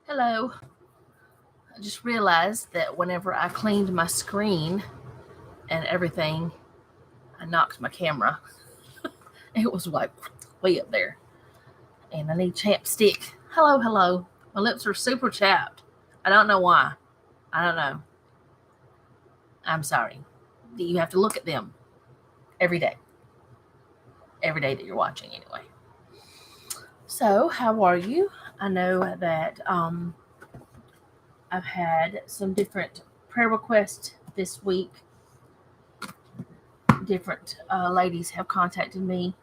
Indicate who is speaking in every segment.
Speaker 1: Hello. I just realized that whenever I cleaned my screen and everything, I knocked my camera. It was like way up there. And I need chapstick. Hello, hello. My lips are super chapped. I don't know why. I don't know. I'm sorry. You have to look at them every day. Every day that you're watching, anyway. So, how are you? I know that I've had some different prayer requests this week. Different ladies have contacted me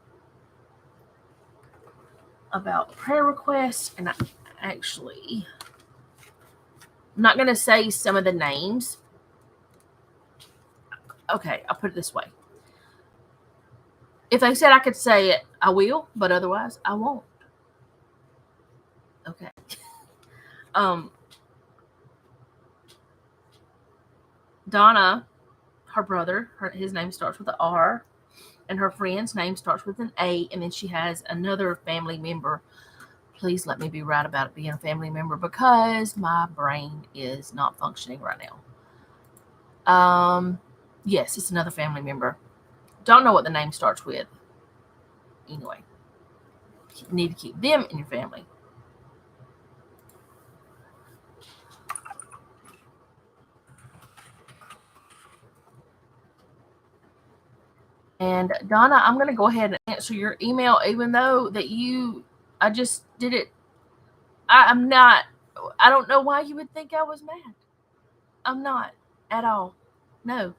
Speaker 1: about prayer requests, and I'm not going to say some of the names. Okay, I'll put it this way. If they said I could say it, I will, but otherwise, I won't. Okay. Um, Donna, her brother, his name starts with an R, and her friend's name starts with an A, and then she has another family member. Please let me be right about it being a family member because my brain is not functioning right now. Yes, it's another family member. Don't know what the name starts with. Anyway, you need to keep them in your family. And Donna, I'm going to go ahead and answer your email, even though that I just did it. I'm not, I don't know why you would think I was mad. I'm not at all. No,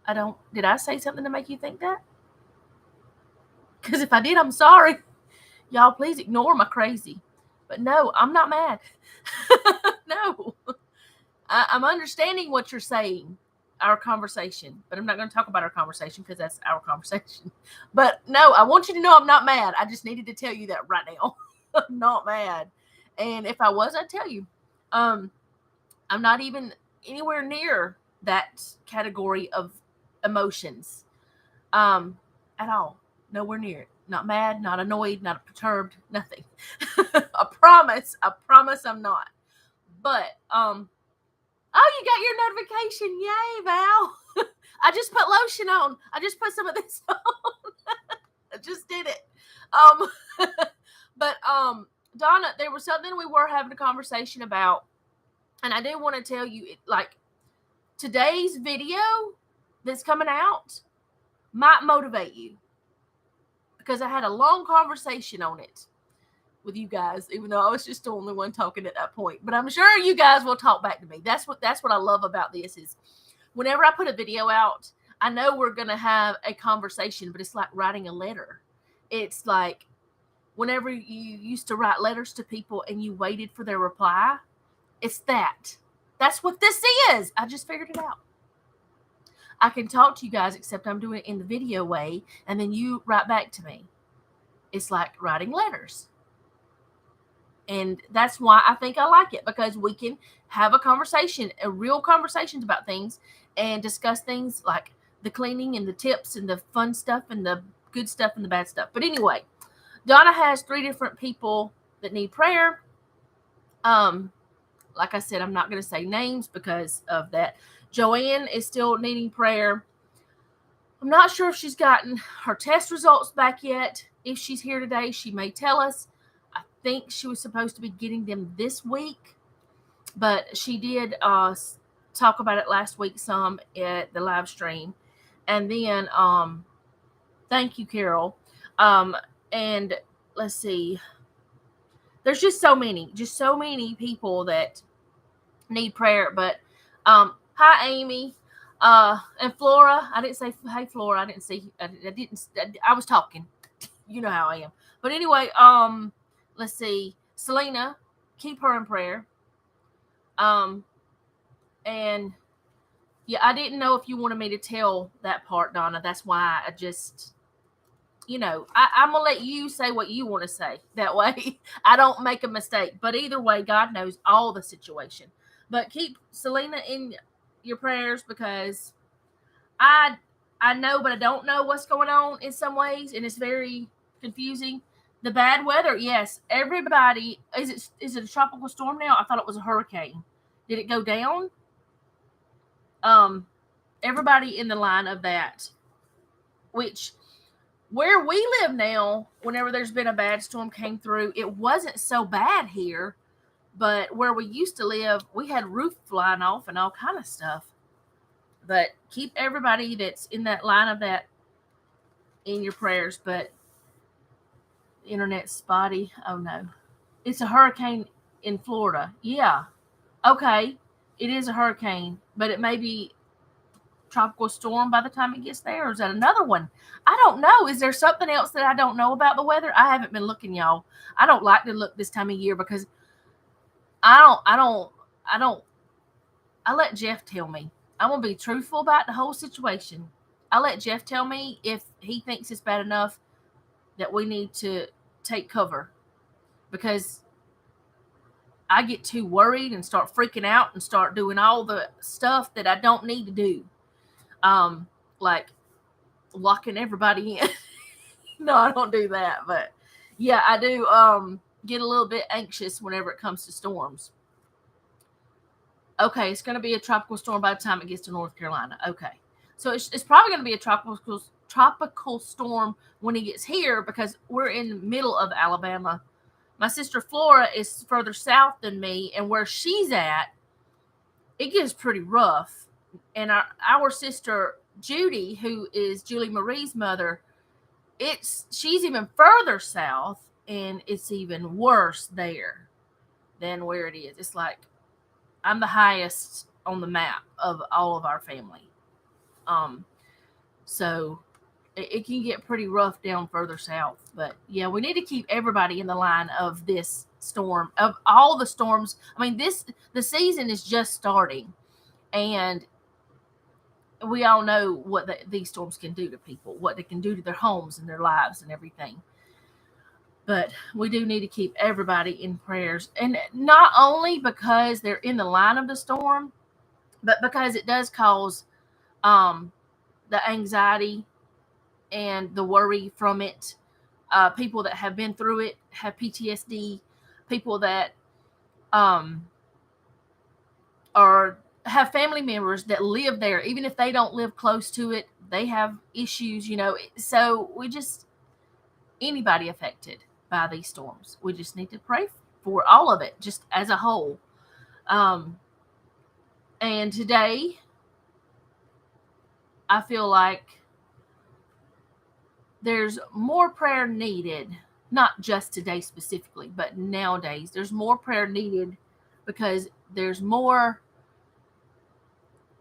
Speaker 1: I don't. Did I say something to make you think that? Because if I did, I'm sorry. Y'all, please ignore my crazy. But no, I'm not mad. No. I'm understanding what you're saying, our conversation, but I'm not going to talk about our conversation because that's our conversation. But no, I want you to know I'm not mad. I just needed to tell you that right now. I'm not mad. And if I was, I'd tell you. I'm not even anywhere near that category of emotions at all. Nowhere near it. Not mad, not annoyed, not perturbed, nothing. I promise I'm not. But oh, you got your notification. Yay, Val. I just put lotion on. I just put some of this on. I just did it. But Donna, there was something we were having a conversation about, and I do want to tell you, like, today's video that's coming out might motivate you because I had a long conversation on it with you guys, even though I was just the only one talking at that point. But I'm sure you guys will talk back to me. That's what I love about this is whenever I put a video out, I know we're gonna have a conversation, but it's like writing a letter. It's like whenever you used to write letters to people and you waited for their reply. It's that. That's what this is. I just figured it out. I can talk to you guys, except I'm doing it in the video way, and then you write back to me. It's like writing letters. And that's why I think I like it, because we can have a conversation, a real conversations about things, and discuss things like the cleaning and the tips and the fun stuff and the good stuff and the bad stuff. But anyway, Donna has 3 different people that need prayer. Like I said, I'm not going to say names because of that. Joanne is still needing prayer. I'm not sure if she's gotten her test results back yet. If she's here today, she may tell us. I think she was supposed to be getting them this week, but she did talk about it last week some at the live stream. And then, thank you, Carol. And let's see. There's just so many people that need prayer. But hi, Amy. And Flora. I didn't say hey, Flora. I didn't see. I was talking. You know how I am. But anyway, let's see. Selena, keep her in prayer. And yeah, I didn't know if you wanted me to tell that part, Donna. That's why I just, I'm gonna let you say what you want to say. That way, I don't make a mistake. But either way, God knows all the situation. But keep Selena in your prayers because I know, but I don't know what's going on in some ways, and it's very confusing. The bad weather, yes. Everybody, is it a tropical storm now? I thought it was a hurricane. Did it go down? Everybody in the line of that, which where we live now, whenever there's been a bad storm came through, it wasn't so bad here. But where we used to live, we had roof flying off and all kind of stuff. But keep everybody that's in that line of that in your prayers. But internet's spotty. Oh no. It's a hurricane in Florida. Yeah. Okay. It is a hurricane, but it may be tropical storm by the time it gets there, or is that another one? I don't know. Is there something else that I don't know about the weather? I haven't been looking, y'all. I don't like to look this time of year because I let Jeff tell me. I'm gonna be truthful about the whole situation. I let Jeff tell me if he thinks it's bad enough that we need to take cover, because I get too worried and start freaking out and start doing all the stuff that I don't need to do. Like locking everybody in. No, I don't do that, but yeah, I do get a little bit anxious whenever it comes to storms. Okay, it's going to be a tropical storm by the time it gets to North Carolina. Okay, so it's probably going to be a tropical storm when he gets here, because we're in the middle of Alabama. My sister Flora is further south than me, and where she's at, it gets pretty rough. And our sister Judy, who is Julie Marie's mother, she's even further south, and it's even worse there than where it is. It's like I'm the highest on the map of all of our family. So it can get pretty rough down further south. But yeah, we need to keep everybody in the line of this storm, of all the storms. I mean, the season is just starting, and we all know what these storms can do to people, what they can do to their homes and their lives and everything. But we do need to keep everybody in prayers, and not only because they're in the line of the storm, but because it does cause the anxiety and the worry from it. People that have been through it have PTSD. People that have family members that live there, even if they don't live close to it, they have issues, So anybody affected by these storms, we just need to pray for all of it, just as a whole. And today, I feel like there's more prayer needed, not just today specifically, but nowadays there's more prayer needed, because there's more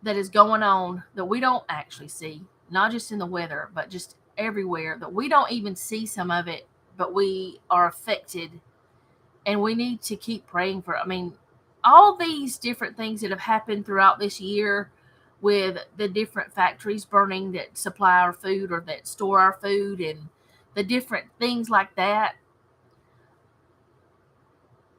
Speaker 1: that is going on that we don't actually see, not just in the weather, but just everywhere, that we don't even see some of it, but we are affected, and we need to keep praying for. I mean, all these different things that have happened throughout this year, with the different factories burning that supply our food or that store our food, and the different things like that,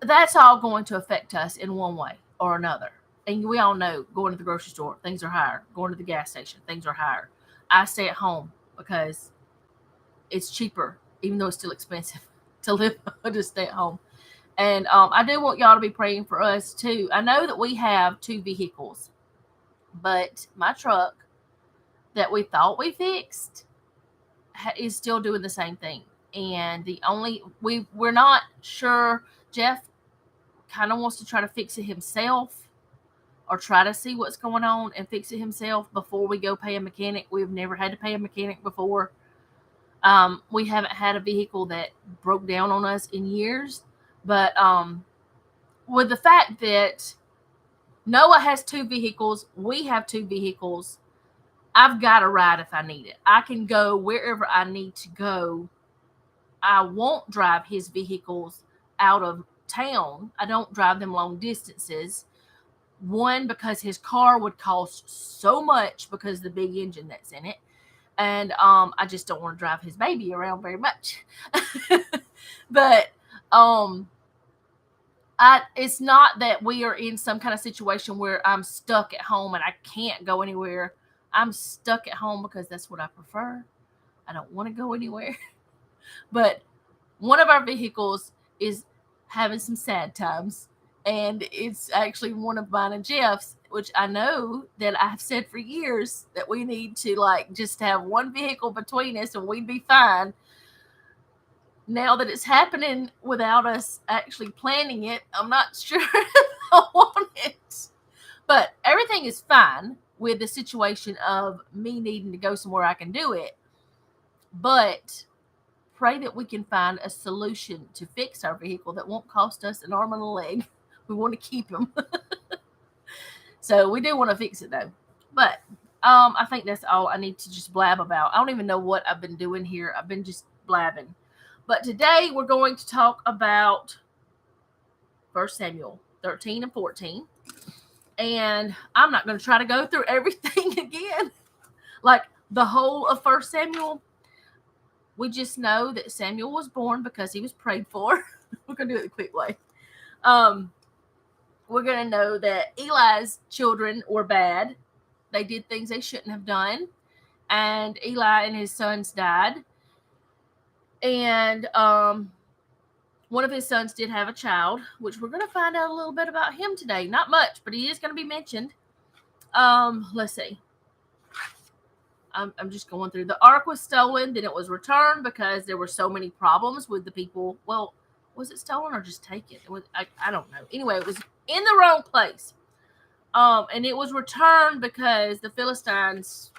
Speaker 1: that's all going to affect us in one way or another. And we all know, going to the grocery store, things are higher. Going to the gas station, things are higher. I stay at home because it's cheaper, even though it's still expensive to live. I just stay at home. And I do want y'all to be praying for us too. I know that we have 2 vehicles, but my truck that we thought we fixed is still doing the same thing. And we're not sure. Jeff kind of wants to try to fix it himself, or try to see what's going on and fix it himself before we go pay a mechanic. We've never had to pay a mechanic before. We haven't had a vehicle that broke down on us in years. But with the fact that Noah has 2 vehicles, we have 2 vehicles, I've got a ride if I need it. I can go wherever I need to go. I won't drive his vehicles out of town. I don't drive them long distances. One, because his car would cost so much because of the big engine that's in it. And I just don't want to drive his baby around very much. But it's not that we are in some kind of situation where I'm stuck at home and I can't go anywhere. I'm stuck at home because that's what I prefer. I don't want to go anywhere. But one of our vehicles is having some sad times, and it's actually one of mine and Jeff's, which I know that I've said for years that we need to like just have one vehicle between us and we'd be fine. Now that it's happening without us actually planning it, I'm not sure if I want it. But everything is fine with the situation of me needing to go somewhere I can do it. But pray that we can find a solution to fix our vehicle that won't cost us an arm and a leg. We want to keep them. So we do want to fix it though. But I think that's all I need to just blab about. I don't even know what I've been doing here. I've been just blabbing. But today we're going to talk about 1 Samuel 13 and 14. And I'm not going to try to go through everything again. Like the whole of 1 Samuel. We just know that Samuel was born because he was prayed for. We're going to do it the quick way. We're going to know that Eli's children were bad. They did things they shouldn't have done. And Eli and his sons died. And one of his sons did have a child, which we're going to find out a little bit about him today. Not much, but he is going to be mentioned. Let's see. I'm just going through. The ark was stolen, then it was returned because there were so many problems with the people. Well, was it stolen or just taken? It was, I don't know. Anyway, it was in the wrong place. And it was returned because the Philistines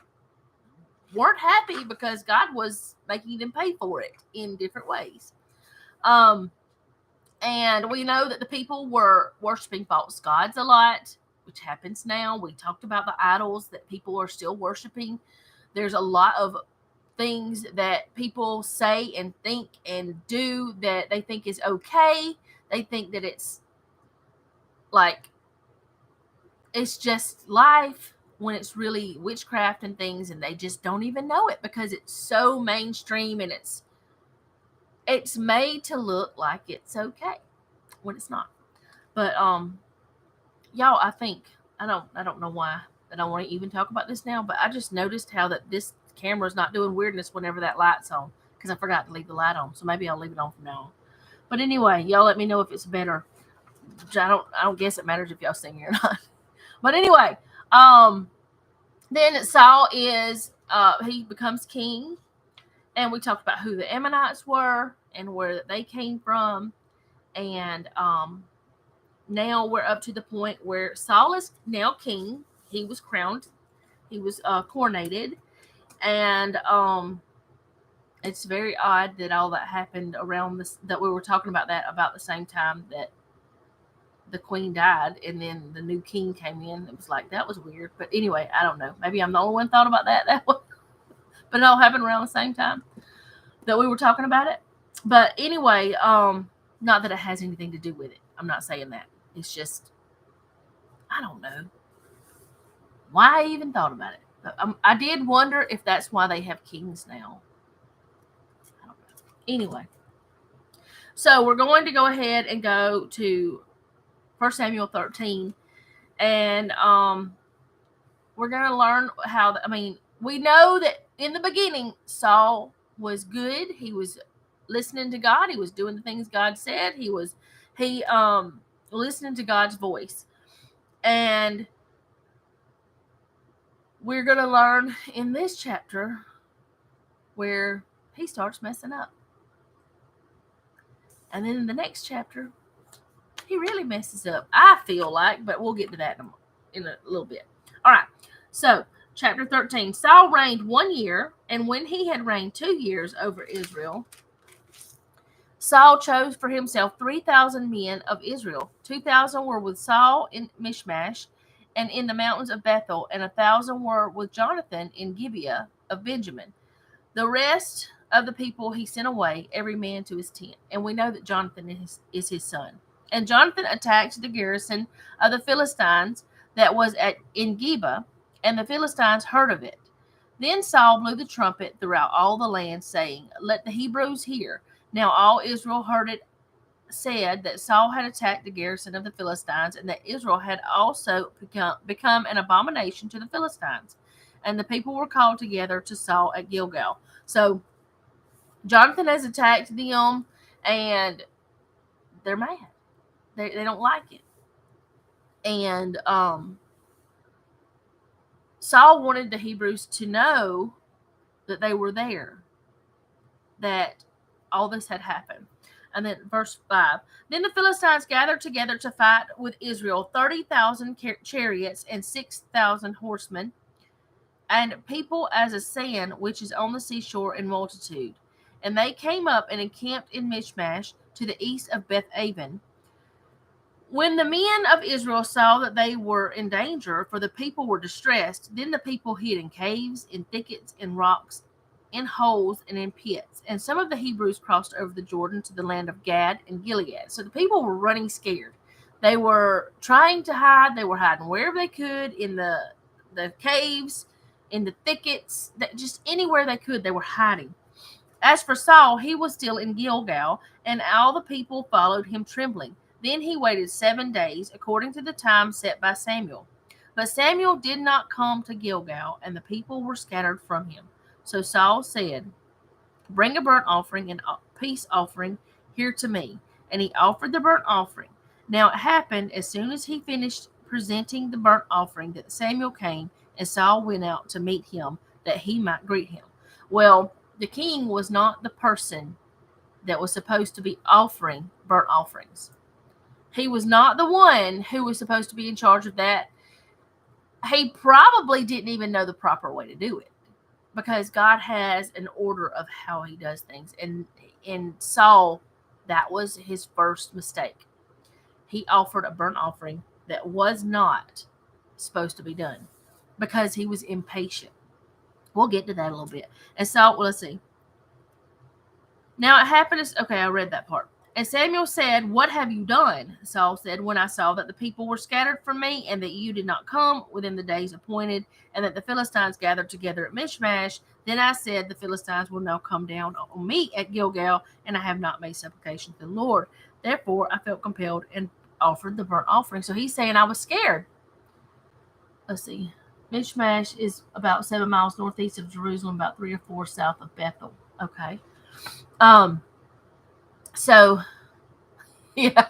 Speaker 1: weren't happy because God was making them pay for it in different ways. And we know that the people were worshiping false gods a lot, which happens now. We talked about the idols that people are still worshiping. There's a lot of things that people say and think and do that they think is okay. They think that it's like, it's just life, when it's really witchcraft and things, and they just don't even know it because it's so mainstream and it's made to look like it's okay when it's not. But y'all, I think I don't know why I don't want to even talk about this now, but I just noticed how that this camera's not doing weirdness whenever that light's on, because I forgot to leave the light on. So maybe I'll leave it on from now on. But anyway, y'all let me know if it's better. I don't guess it matters if y'all see me or not. But anyway, then Saul is he becomes king, and we talked about who the Ammonites were and where they came from, and now we're up to the point where Saul is now king. He was crowned, he was coronated, and it's very odd that all that happened around this, that we were talking about that about the same time that the queen died and then the new king came in. It was like, that was weird. But anyway, I don't know. Maybe I'm the only one thought about that but it all happened around the same time that we were talking about it. But anyway, not that it has anything to do with it. I'm not saying that. It's just, I don't know why I even thought about it. But I did wonder if that's why they have kings now. I don't know. Anyway, so we're going to go ahead and go to 1 Samuel 13, and we're going to learn how, we know that in the beginning, Saul was good. He was listening to God. He was doing the things God said. He listening to God's voice. And we're going to learn in this chapter where he starts messing up. And then in the next chapter, he really messes up, I feel like, but we'll get to that in a little bit. All right, so chapter 13. Saul reigned 1 year, and when he had reigned 2 years over Israel, Saul chose for himself 3,000 men of Israel. 2,000 were with Saul in Michmash and in the mountains of Bethel, and 1,000 were with Jonathan in Gibeah of Benjamin. The rest of the people he sent away, every man to his tent. And we know that Jonathan is his son. And Jonathan attacked the garrison of the Philistines that was in Gibeah, and the Philistines heard of it. Then Saul blew the trumpet throughout all the land, saying, "Let the Hebrews hear." Now all Israel heard it said that Saul had attacked the garrison of the Philistines, and that Israel had also become an abomination to the Philistines. And the people were called together to Saul at Gilgal. So Jonathan has attacked them, and they're mad. They don't like it. And Saul wanted the Hebrews to know that they were there, that all this had happened. And then verse 5, then the Philistines gathered together to fight with Israel 30,000 chariots and 6,000 horsemen, and people as a sand which is on the seashore in multitude. And they came up and encamped in Michmash to the east of Beth-aven. When the men of Israel saw that they were in danger, for the people were distressed, then the people hid in caves, in thickets, in rocks, in holes, and in pits. And some of the Hebrews crossed over the Jordan to the land of Gad and Gilead. So the people were running scared. They were trying to hide. They were hiding wherever they could, in the caves, in the thickets, just anywhere they could, they were hiding. As for Saul, he was still in Gilgal, and all the people followed him trembling. Then he waited 7 days, according to the time set by Samuel. But Samuel did not come to Gilgal, and the people were scattered from him. So Saul said, bring a burnt offering and a peace offering here to me. And he offered the burnt offering. Now it happened, as soon as he finished presenting the burnt offering, that Samuel came, and Saul went out to meet him, that he might greet him. Well, the king was not the person that was supposed to be offering burnt offerings. He was not the one who was supposed to be in charge of that. He probably didn't even know the proper way to do it, because God has an order of how he does things. And in Saul, that was his first mistake. He offered a burnt offering that was not supposed to be done because he was impatient. We'll get to that a little bit. And Saul, well, let's see. Now it happened, okay, I read that part. And Samuel said, what have you done? Saul said, when I saw that the people were scattered from me, and that you did not come within the days appointed, and that the Philistines gathered together at Michmash, then I said, the Philistines will now come down on me at Gilgal, and I have not made supplication to the Lord. Therefore, I felt compelled and offered the burnt offering. So he's saying I was scared. Let's see. Michmash is about 7 miles northeast of Jerusalem, about 3 or 4 south of Bethel. Okay. So, yeah,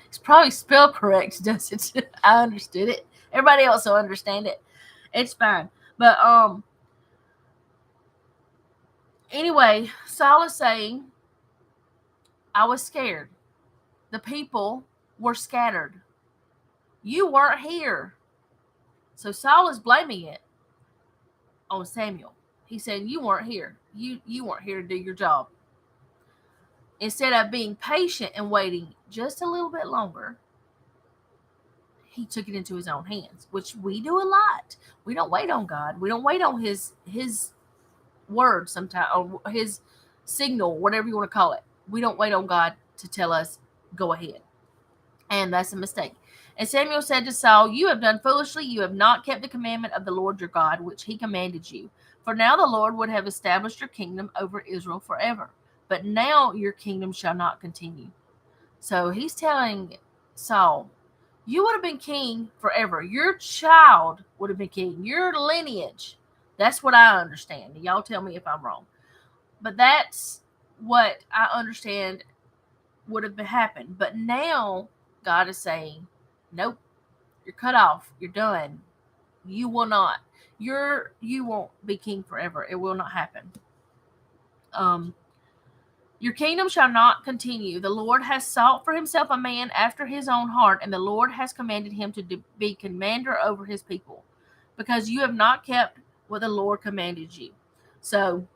Speaker 1: it's probably spelled correct, does it? I understood it. Everybody else will understand it. It's fine. But, anyway, Saul is saying, I was scared. The people were scattered. You weren't here. So Saul is blaming it on Samuel. He's saying, you weren't here. You weren't here to do your job. Instead of being patient and waiting just a little bit longer, he took it into his own hands, which we do a lot. We don't wait on God. We don't wait on his word sometimes, or his signal, whatever you want to call it. We don't wait on God to tell us, go ahead. And that's a mistake. And Samuel said to Saul, you have done foolishly. You have not kept the commandment of the Lord your God, which he commanded you. For now the Lord would have established your kingdom over Israel forever. But now your kingdom shall not continue. So he's telling Saul, you would have been king forever. Your child would have been king. Your lineage. That's what I understand. Y'all tell me if I'm wrong. But that's what I understand would have happened. But now God is saying, nope, you're cut off. You're done. You will not. You won't be king forever. It will not happen. Your kingdom shall not continue. The Lord has sought for himself a man after his own heart, and the Lord has commanded him to be commander over his people, because you have not kept what the Lord commanded you. So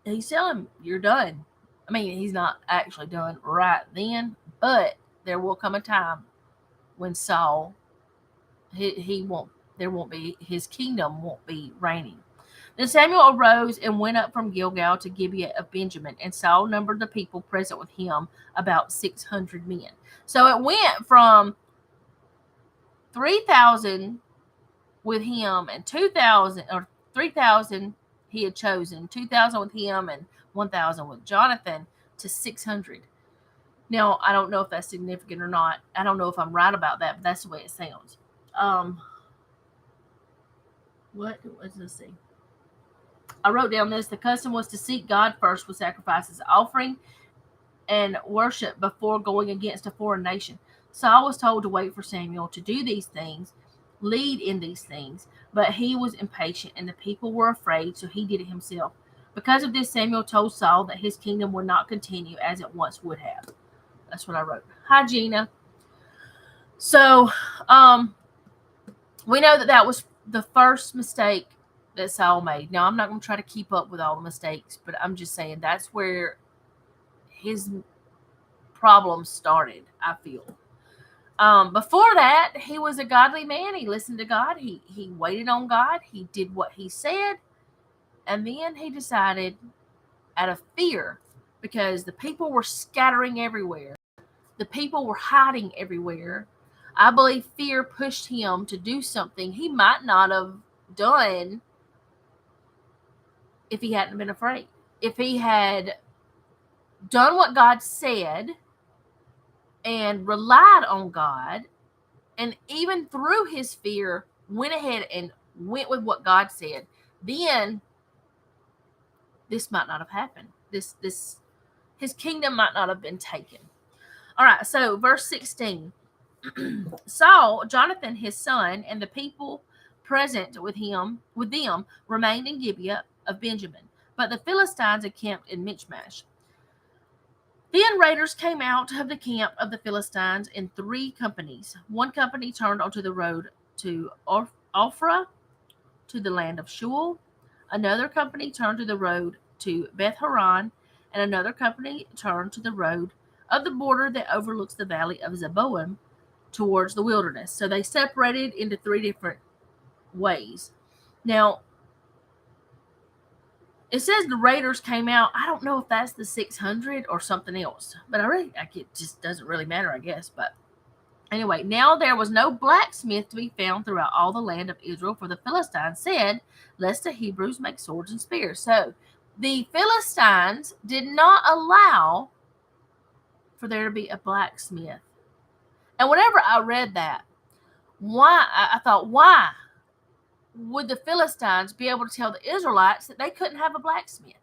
Speaker 1: he's telling him, you're done. I mean, he's not actually done right then, but there will come a time when Saul, his kingdom won't be reigning. Then Samuel arose and went up from Gilgal to Gibeah of Benjamin, and Saul numbered the people present with him, about 600 men. So it went from 3,000 with him and 2,000, or 3,000 he had chosen, 2,000 with him and 1,000 with Jonathan, to 600. Now, I don't know if that's significant or not. I don't know if I'm right about that, but that's the way it sounds. Let's see. I wrote down this. The custom was to seek God first with sacrifices offering, and worship before going against a foreign nation. Saul was told to wait for Samuel to do these things, lead in these things, but he was impatient and the people were afraid, so he did it himself. Because of this, Samuel told Saul that his kingdom would not continue as it once would have. That's what I wrote. Hi, Gina. So, we know that that was the first mistake that Saul made. Now, I'm not going to try to keep up with all the mistakes, but I'm just saying that's where his problems started, I feel. Before that, he was a godly man. He listened to God. He waited on God. He did what he said. And then he decided, out of fear, because the people were scattering everywhere, the people were hiding everywhere, I believe fear pushed him to do something he might not have done if he hadn't been afraid. If he had done what God said and relied on God, and even through his fear went ahead and went with what God said, then this might not have happened. His kingdom might not have been taken. All right, so verse 16. Saul, Jonathan his son, and the people present with them remained in Gibeah of Benjamin, but the Philistines encamped in Michmash. Then raiders came out of the camp of the Philistines in 3 companies. One company turned onto the road to Ophrah, to the land of Shul. Another company turned to the road to Beth Horon, and another company turned to the road of the border that overlooks the valley of Zeboim towards the wilderness. So they separated into 3 different ways. Now, it says the raiders came out. I don't know if that's the 600 or something else, but it just doesn't really matter, I guess. But anyway, now there was no blacksmith to be found throughout all the land of Israel, for the Philistines said, lest the Hebrews make swords and spears. So the Philistines did not allow for there to be a blacksmith. And whenever I read that, I thought, why would the Philistines be able to tell the Israelites that they couldn't have a blacksmith?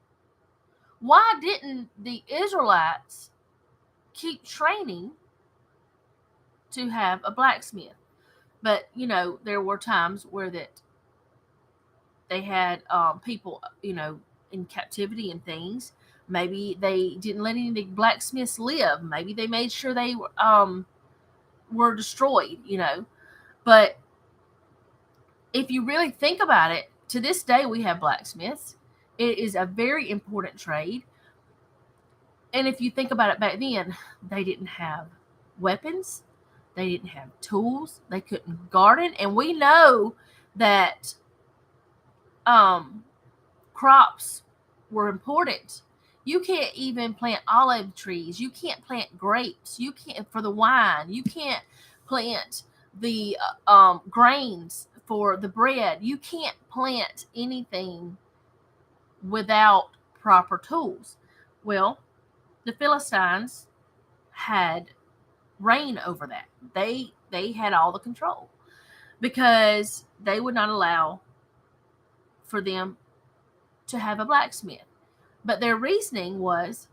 Speaker 1: Why didn't the Israelites keep training to have a blacksmith? But, there were times where that they had people, in captivity and things. Maybe they didn't let any of the blacksmiths live. Maybe they made sure they were destroyed, But if you really think about it, to this day we have blacksmiths. It is a very important trade. And if you think about it, back then, they didn't have weapons. They didn't have tools. They couldn't garden. And we know that crops were important. You can't even plant olive trees. You can't plant grapes. You can't, for the wine. You can't plant the grains for the bread. You can't plant anything without proper tools. Well, the Philistines had reign over that. They had all the control because they would not allow for them to have a blacksmith. But their reasoning was,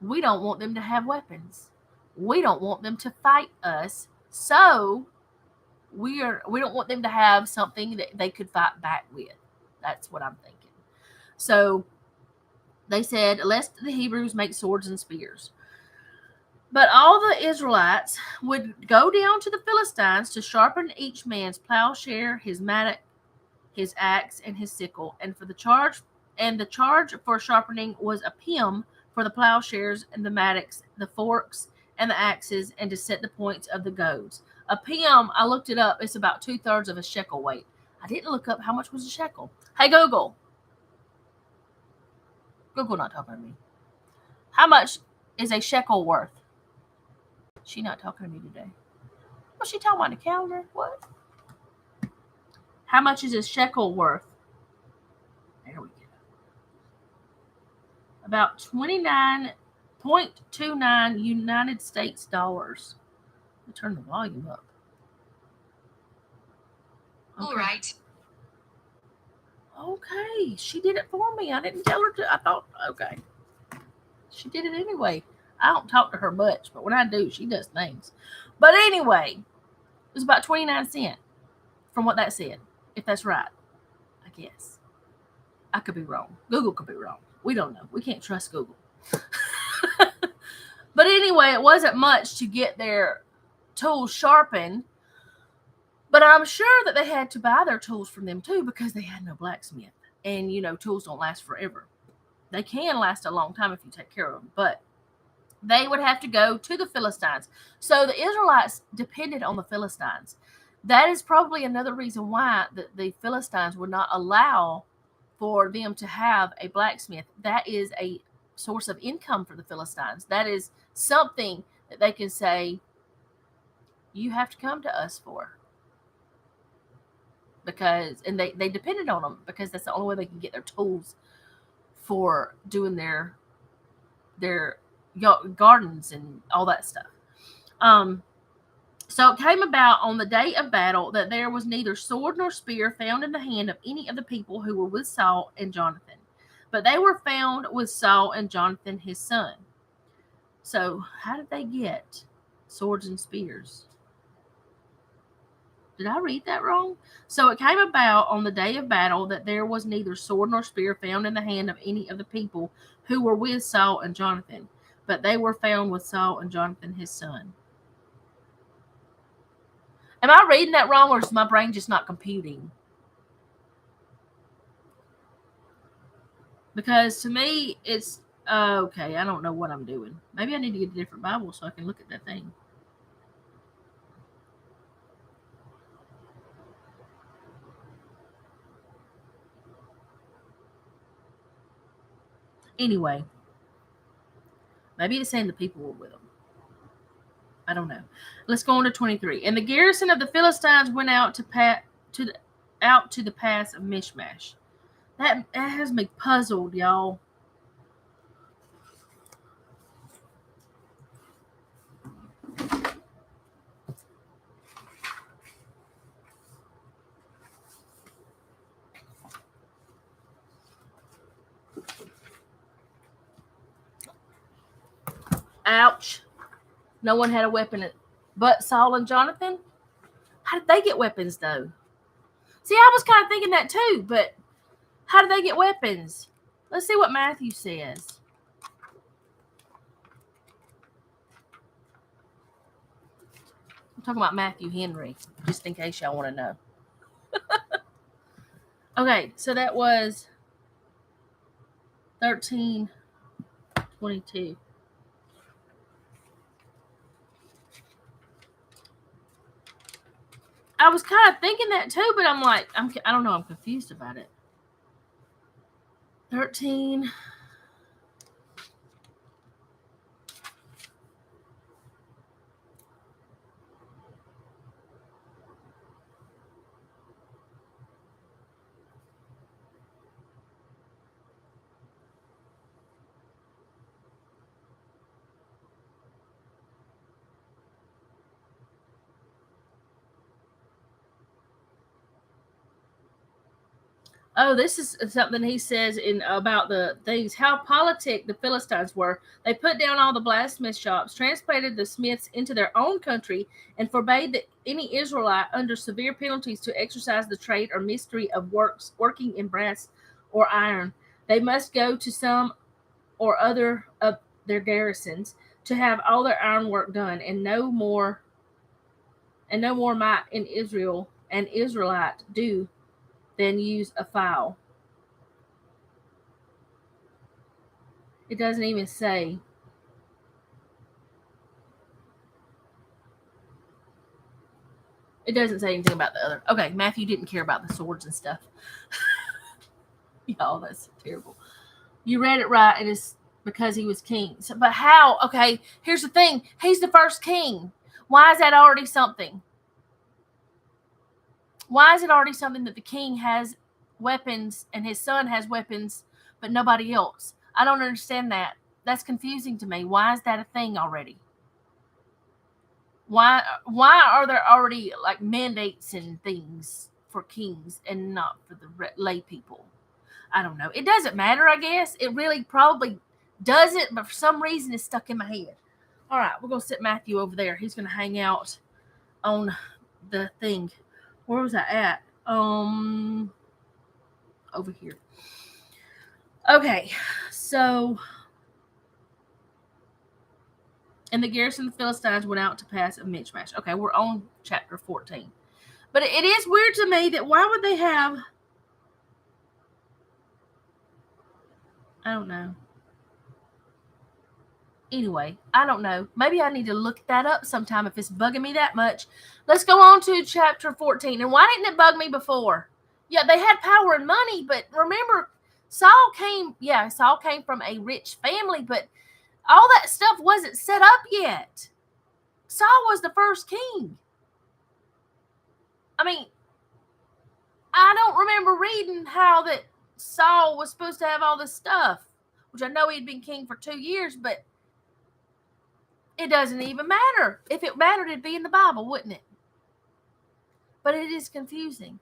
Speaker 1: we don't want them to have weapons. We don't want them to fight us. So we don't want them to have something that they could fight back with. That's what I'm thinking. So they said, lest the Hebrews make swords and spears. But all the Israelites would go down to the Philistines to sharpen each man's plowshare, his mattock, his axe, and his sickle. And the charge for sharpening was a pim for the plowshares and the mattocks, the forks, and the axes, and to set the points of the goads. A pim, I looked it up, it's about 2/3 of a shekel weight. I didn't look up how much was a shekel. Hey, Google. Google not talking to me. How much is a shekel worth? She not talking to me today. What's she talking about, the calendar? What? How much is a shekel worth? There we go. About 29.29 United States dollars. Let me turn the volume up. Okay.
Speaker 2: All right.
Speaker 1: Okay, she did it for me. I didn't tell her to. I thought, okay. She did it anyway. I don't talk to her much, but when I do, she does things. But anyway, it was about 29 cents from what that said, if that's right, I guess. I could be wrong. Google could be wrong. We don't know. We can't trust Google. But anyway, it wasn't much to get their tools sharpened. But I'm sure that they had to buy their tools from them too, because they had no blacksmith. And, tools don't last forever. They can last a long time if you take care of them. But they would have to go to the Philistines. So the Israelites depended on the Philistines. That is probably another reason why the Philistines would not allow for them to have a blacksmith. That is a source of income for the Philistines. That is something that they can say, you have to come to us for. And they depended on them because that's the only way they can get their tools for doing their gardens and all that stuff. So it came about on the day of battle that there was neither sword nor spear found in the hand of any of the people who were with Saul and Jonathan, but they were found with Saul and Jonathan his son. So how did they get swords and spears? Did I read that wrong? So it came about on the day of battle that there was neither sword nor spear found in the hand of any of the people who were with Saul and Jonathan, but they were found with Saul and Jonathan his son. Am I reading that wrong, or is my brain just not computing? Because to me, it's okay. I don't know what I'm doing. Maybe I need to get a different Bible so I can look at that thing. Anyway, maybe it's saying the people were with them. I don't know. Let's go on to 23. And the garrison of the Philistines went out to the pass of Michmash. That has me puzzled, y'all. Ouch. No one had a weapon but Saul and Jonathan. How did they get weapons, though? See, I was kind of thinking that too, but how did they get weapons? Let's see what Matthew says. I'm talking about Matthew Henry, just in case y'all want to know. Okay, so that was 13:22. I was kind of thinking that too, but I'm like, I don't know, I'm confused about it. 13. Oh, this is something he says about the things, how politic the Philistines were. They put down all the blacksmith shops, transplanted the smiths into their own country, and forbade any Israelite under severe penalties to exercise the trade or mystery of working in brass or iron. They must go to some or other of their garrisons to have all their ironwork done, and no more might in Israel an Israelite do than use a file. It doesn't even say. It doesn't say anything about the other. Okay, Matthew didn't care about the swords and stuff. Y'all, that's terrible. You read it right, and it's because he was king. So, but how? Okay, here's the thing. He's the first king. Why is that already something? Why is it already something that the king has weapons and his son has weapons, but nobody else? I don't understand that. That's confusing to me. Why is that a thing already? Why are there already like mandates and things for kings and not for the lay people? I don't know. It doesn't matter, I guess. It really probably doesn't, but for some reason it's stuck in my head. All right, we're going to sit Matthew over there. He's going to hang out on the thing. Where was I at? Over here. Okay, so, and the garrison of the Philistines went out to pass a Michmash. Okay, we're on chapter 14. But it is weird to me that why would they have, I don't know. Anyway, I don't know. Maybe I need to look that up sometime if it's bugging me that much. Let's go on to chapter 14. And why didn't it bug me before? Yeah, they had power and money, but remember, Saul came from a rich family, but all that stuff wasn't set up yet. Saul was the first king. I mean, I don't remember reading how that Saul was supposed to have all this stuff, which I know he'd been king for 2 years, but it doesn't even matter. If it mattered, it'd be in the Bible, wouldn't it? But it is confusing.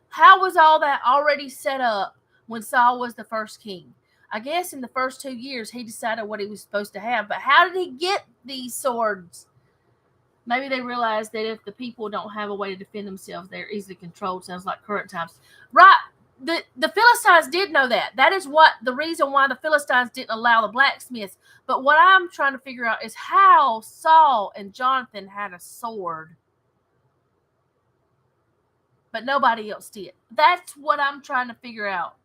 Speaker 1: How was all that already set up when Saul was the first king? I guess in the first 2 years, he decided what he was supposed to have. But how did he get these swords? Maybe they realized that if the people don't have a way to defend themselves, they're easily controlled. Sounds like current times. Right. The Philistines did know that. That is what the reason why the Philistines didn't allow the blacksmiths. But what I'm trying to figure out is how Saul and Jonathan had a sword, but nobody else did. That's what I'm trying to figure out.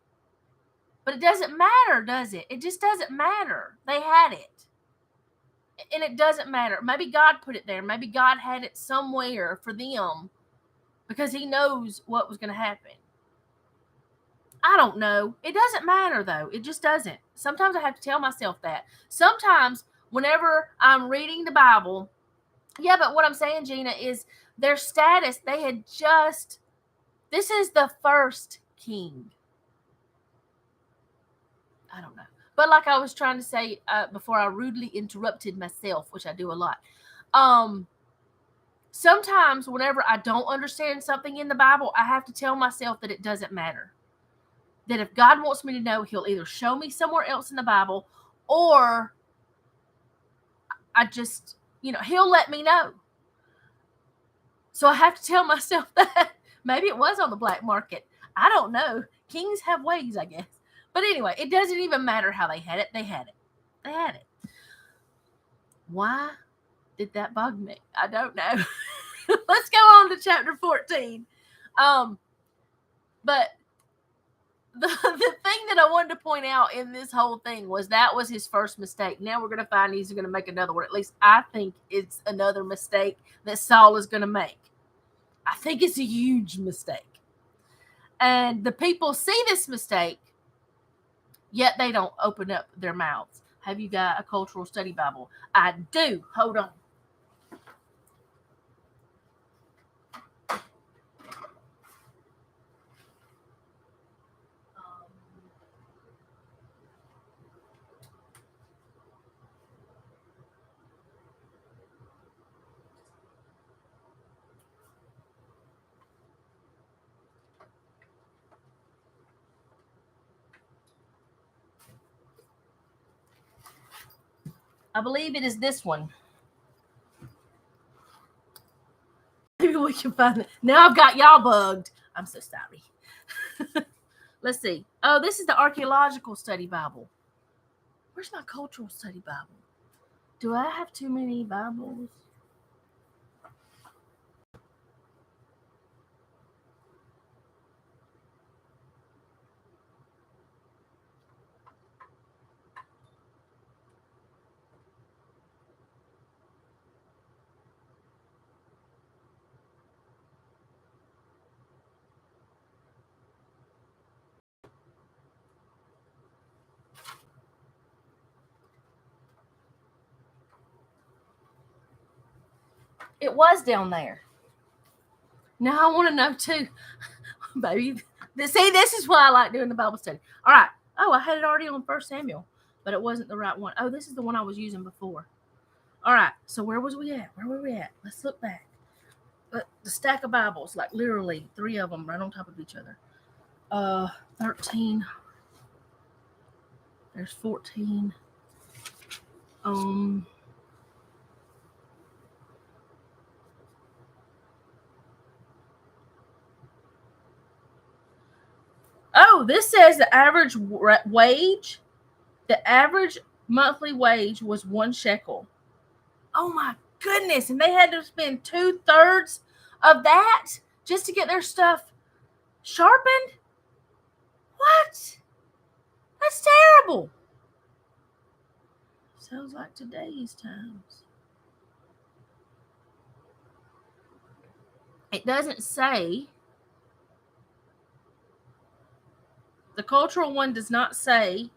Speaker 1: But it doesn't matter, does it? It just doesn't matter. They had it. And it doesn't matter. Maybe God put it there. Maybe God had it somewhere for them because he knows what was going to happen. I don't know. It doesn't matter, though. It just doesn't. Sometimes I have to tell myself that. Sometimes whenever I'm reading the Bible, yeah, but what I'm saying, Gina, is their status, they had just, this is the first king. I don't know. But like I was trying to say before I rudely interrupted myself, which I do a lot. Sometimes whenever I don't understand something in the Bible, I have to tell myself that it doesn't matter. That if God wants me to know, he'll either show me somewhere else in the Bible or I just, he'll let me know. So I have to tell myself that. Maybe it was on the black market. I don't know. Kings have ways, I guess. But anyway, it doesn't even matter how they had it. They had it. They had it. Why did that bug me? I don't know. Let's go on to chapter 14. But the thing that I wanted to point out in this whole thing was that was his first mistake. Now we're going to find he's going to make another one. At least I think it's another mistake that Saul is going to make. I think it's a huge mistake. And the people see this mistake, yet they don't open up their mouths. Have you got a cultural study Bible? I do. Hold on. I believe it is this one. Maybe we can find it. Now I've got y'all bugged. I'm so sorry. Let's see. Oh, this is the Archaeological Study Bible. Where's my Cultural Study Bible? Do I have too many Bibles? It was down there. Now I want to know too, baby. See, this is why I like doing the Bible study. All right. Oh, I had it already on 1 Samuel, but it wasn't the right one. Oh, this is the one I was using before. All right. So where was we at? Where were we at? Let's look back. The stack of Bibles, like literally 3 of them right on top of each other. 13. There's 14. Oh, this says the average wage. The average monthly wage was 1 shekel. Oh my goodness! And they had to spend 2/3 of that just to get their stuff sharpened. What? That's terrible. Sounds like today's times. It doesn't say. The cultural one does not say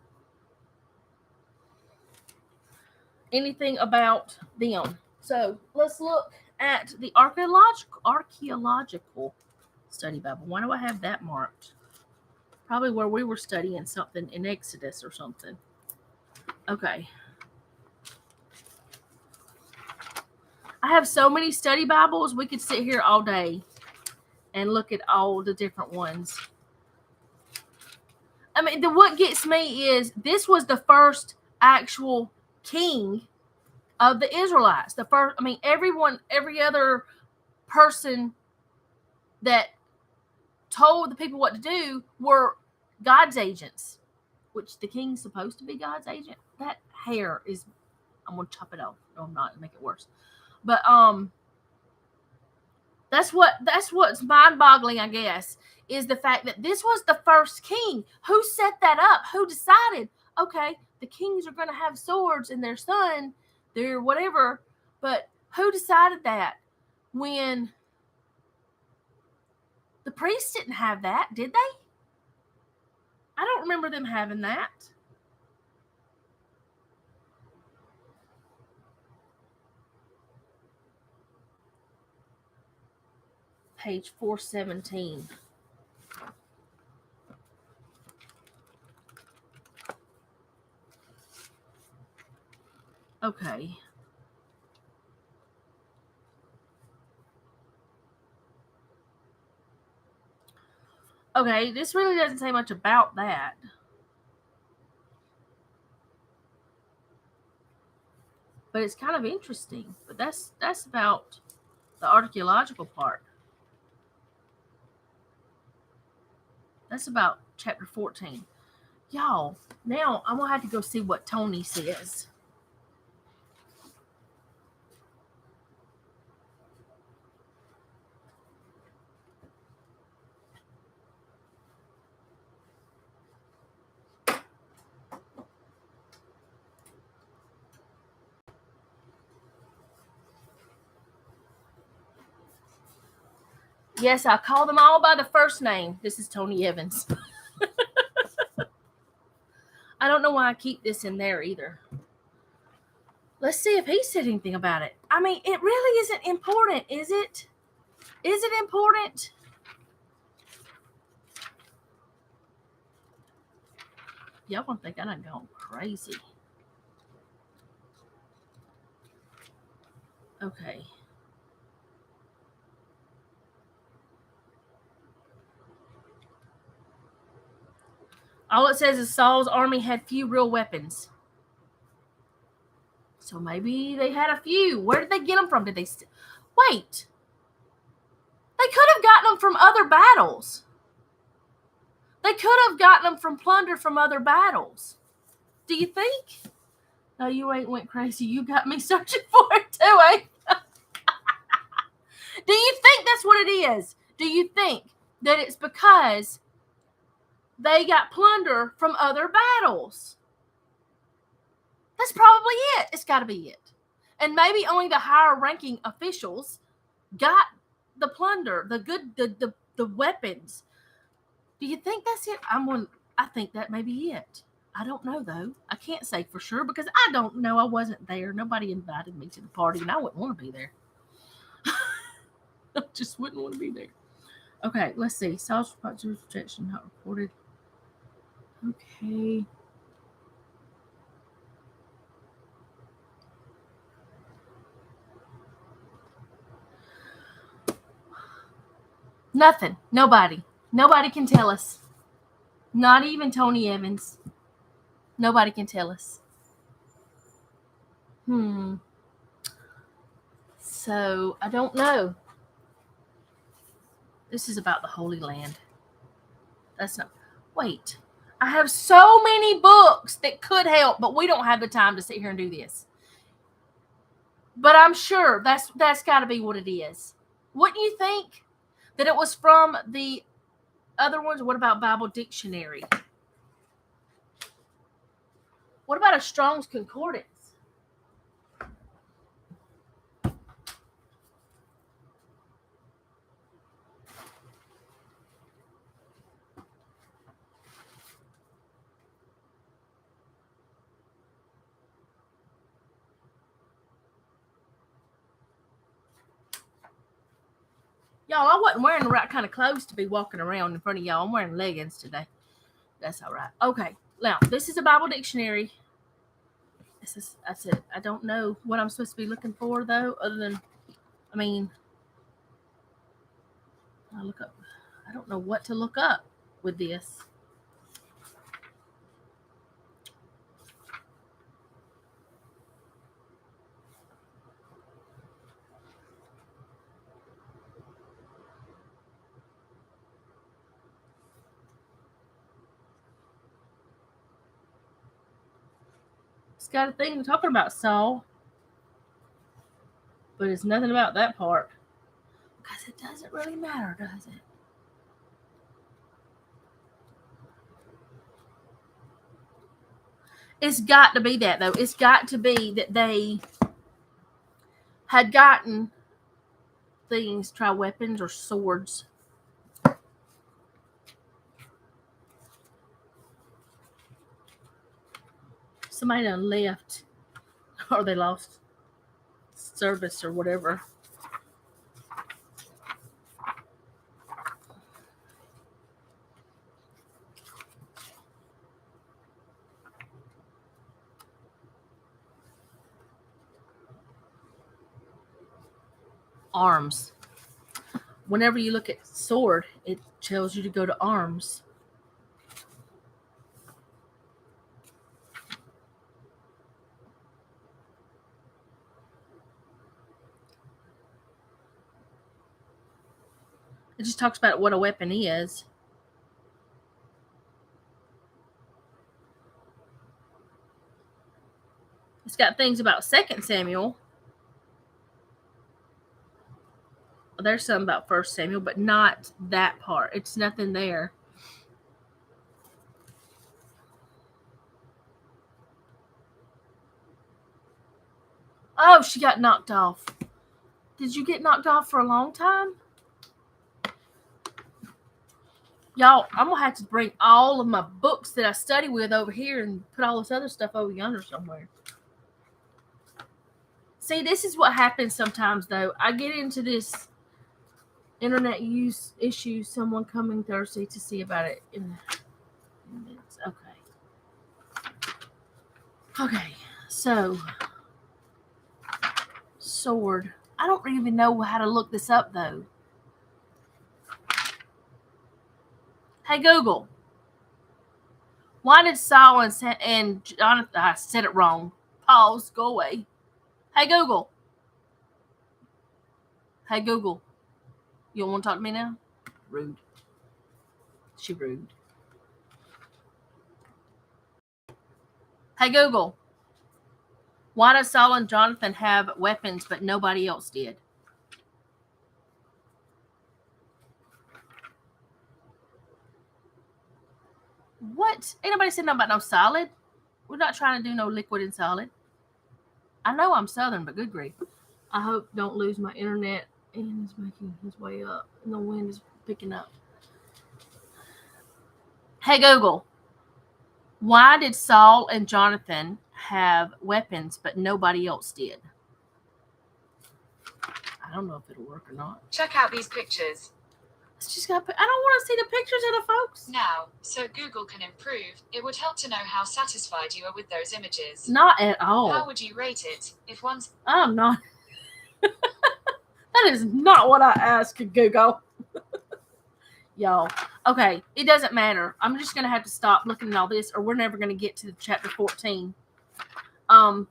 Speaker 1: anything about them. So let's look at the archaeological study Bible. Why do I have that marked? Probably where we were studying something in Exodus or something. Okay. I have so many study Bibles. We could sit here all day and look at all the different ones. I mean, what gets me is this was the first actual king of the Israelites. The first, I mean, every other person that told the people what to do were God's agents, which the king's supposed to be God's agent. That hair is, I'm going to chop it off. No, I'm not, make it worse. But that's what's mind-boggling, I guess, is the fact that this was the first king. Who set that up? Who decided, okay, the kings are going to have swords and their son, their whatever, but who decided that? When the priests didn't have that, did they? I don't remember them having that. Page 417. Okay. Okay, this really doesn't say much about that. But it's kind of interesting. But that's about the archaeological part. That's about chapter 14. Y'all, now I'm going to have to go see what Tony says. Yes, I call them all by the first name. This is Tony Evans. I don't know why I keep this in there either. Let's see if he said anything about it. I mean, it really isn't important, is it? Is it important? Y'all gonna think I done gone crazy. Okay. All it says is Saul's army had few real weapons. So maybe they had a few. Where did they get them from? Did they wait? They could have gotten them from other battles. They could have gotten them from plunder from other battles. Do you think? No, you ain't went crazy. You got me searching for it too, eh? Do you think that's what it is? Do you think that it's because they got plunder from other battles? That's probably it. It's got to be it. And maybe only the higher ranking officials got the plunder, the weapons. Do you think that's it? I think that may be it. I don't know though. I can't say for sure because I don't know. I wasn't there. Nobody invited me to the party, and I wouldn't want to be there. I just wouldn't want to be there. Okay, let's see. Saul's protection not reported. Okay. Nothing. Nobody. Nobody can tell us. Not even Tony Evans. Nobody can tell us. So, I don't know. This is about the Holy Land. That's not... Wait. I have so many books that could help, but we don't have the time to sit here and do this. But I'm sure that's got to be what it is. Wouldn't you think that it was from the other ones? What about Bible Dictionary? What about a Strong's Concordance? Y'all, I wasn't wearing the right kind of clothes to be walking around in front of y'all. I'm wearing leggings today. That's all right. Okay. Now, this is a Bible dictionary. That's it. I don't know what I'm supposed to be looking for, though, other than, I look up. I don't know what to look up with this. It's got a thing talking about Saul, but it's nothing about that part. Because it doesn't really matter, does it? It's got to be that, though. It's got to be that they had gotten things, try weapons or swords. Somebody done left, or they lost service or whatever. Arms. Whenever you look at sword, it tells you to go to arms. It just talks about what a weapon is. It's got things about 2 Samuel. There's some about 1 Samuel, but not that part. It's nothing there. Oh, she got knocked off. Did you get knocked off for a long time? Y'all, I'm going to have to bring all of my books that I study with over here and put all this other stuff over yonder somewhere. See, this is what happens sometimes, though. I get into this internet use issue. Someone coming Thursday to see about it in minutes. Okay, so sword. I don't even know how to look this up, though. Hey, Google. Why did Saul and Jonathan... I said it wrong. Pause. Go away. Hey, Google. Hey, Google. You don't want to talk to me now? Rude. She rude. Hey, Google. Why did Saul and Jonathan have weapons, but nobody else did? What? Ain't nobody said nothing about no solid. We're not trying to do no liquid and solid. I know I'm Southern, but good grief. I hope don't lose my internet. And he's making his way up. And the wind is picking up. Hey, Google. Why did Saul and Jonathan have weapons, but nobody else did? I don't know if it'll work or not.
Speaker 2: Check out these pictures.
Speaker 1: I don't want to see the pictures of the folks.
Speaker 2: Now, so Google can improve, it would help to know how satisfied you are with those images.
Speaker 1: Not at all.
Speaker 2: How would you rate it if one's...
Speaker 1: I'm not. That is not what I asked Google. Y'all. Okay, it doesn't matter. I'm just going to have to stop looking at all this, or we're never going to get to chapter 14.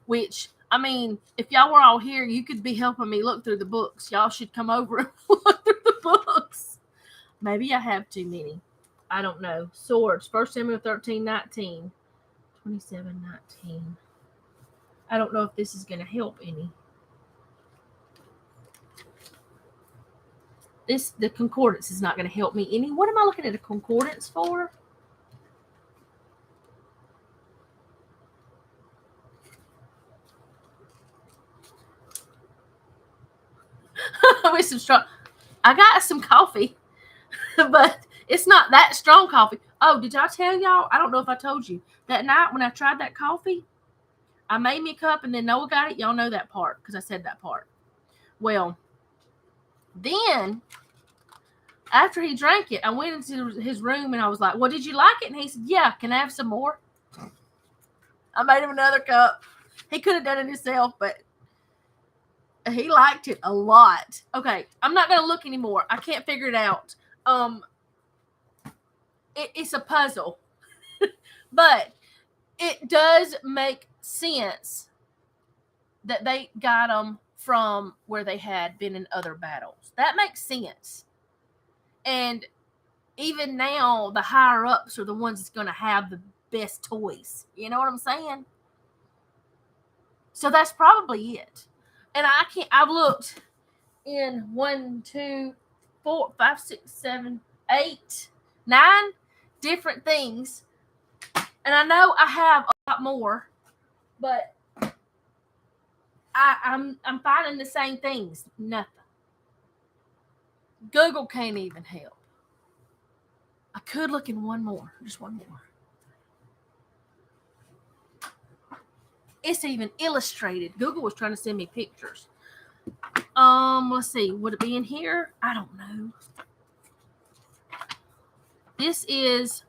Speaker 1: Which I mean, if y'all were all here, you could be helping me look through the books. Y'all should come over and look through the books. Maybe I have too many. I don't know. Swords. 1 Samuel 13:19. 27:19. I don't know if this is going to help any. The concordance is not going to help me any. What am I looking at a concordance for? With some strong. I got some coffee, but it's not that strong coffee. Oh, did I tell y'all? I don't know if I told you. That night when I tried that coffee, I made me a cup and then Noah got it. Y'all know that part because I said that part. Well, then after he drank it, I went into his room and I was like, well, did you like it? And he said, yeah, can I have some more? I made him another cup. He could have done it himself, but he liked it a lot. Okay, I'm not going to look anymore. I can't figure it out. It's a puzzle. But it does make sense that they got them from where they had been in other battles. That makes sense. And even now, the higher ups are the ones that's going to have the best toys. You know what I'm saying? So that's probably it. And I've looked in 1, 2, 4, 5, 6, 7, 8, 9 different things. And I know I have a lot more, but I'm finding the same things. Nothing. Google can't even help. I could look in one more. Just one more. It's even illustrated. Google was trying to send me pictures. Let's see. Would it be in here? I don't know. This is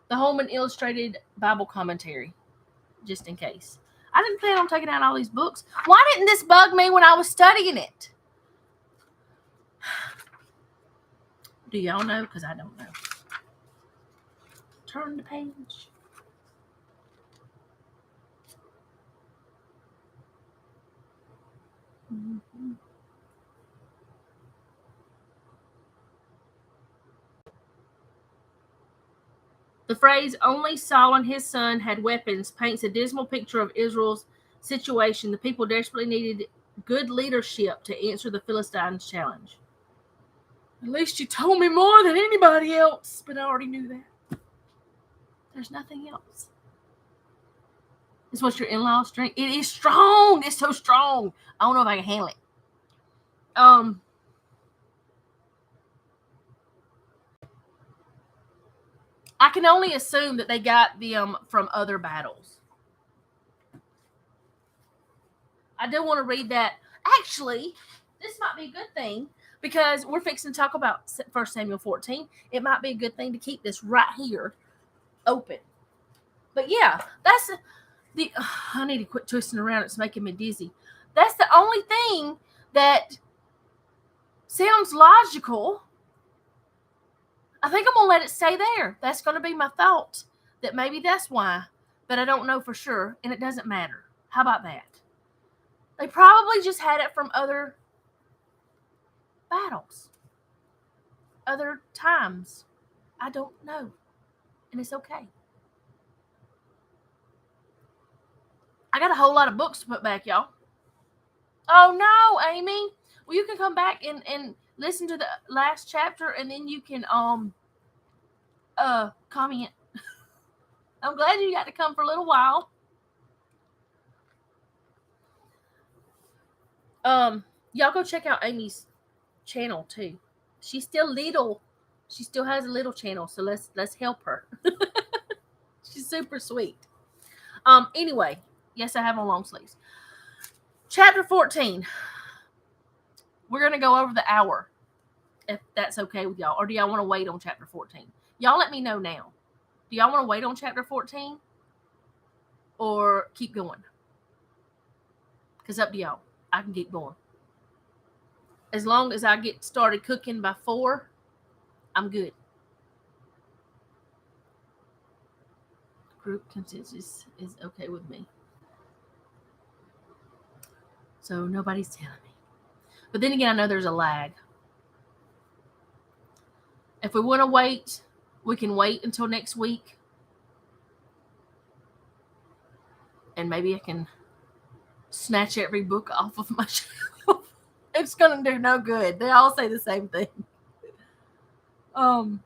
Speaker 1: the Holman Illustrated Bible Commentary, just in case. I didn't plan on taking out all these books. Why didn't this bug me when I was studying it? Do y'all know? Because I don't know. Turn the page. Mm-hmm. The phrase, only Saul and his son had weapons, paints a dismal picture of Israel's situation. The people desperately needed good leadership to answer the Philistines' challenge. At least you told me more than anybody else, but I already knew that. There's nothing else. This what your in-laws drink? It is strong. It's so strong. I don't know if I can handle it. I can only assume that they got them from other battles. I do want to read that. Actually, this might be a good thing because we're fixing to talk about 1 Samuel 14. It might be a good thing to keep this right here open. But yeah, that's the. I need to quit twisting around. It's making me dizzy. That's the only thing that sounds logical. I think I'm going to let it stay there. That's going to be my thought, that maybe that's why, but I don't know for sure, and it doesn't matter. How about that? They probably just had it from other battles, other times. I don't know, and it's okay. I got a whole lot of books to put back, y'all. Oh, no, Amy. Well, you can come back and listen to the last chapter, and then you can comment. I'm glad you got to come for a little while. Y'all go check out Amy's channel too. She's still little. She still has a little channel, so let's help her. She's super sweet. Anyway, yes, I have on long sleeves. Chapter 14. We're gonna go over the hour, if that's okay with y'all, or do y'all want to wait on chapter 14? Y'all let me know now. Do y'all want to wait on chapter 14 or keep going? Because up to y'all. I can keep going. As long as I get started cooking by 4, I'm good. Group consensus is okay with me. So nobody's telling me. But then again, I know there's a lag. If we want to wait, we can wait until next week. And maybe I can snatch every book off of my shelf. It's going to do no good. They all say the same thing. All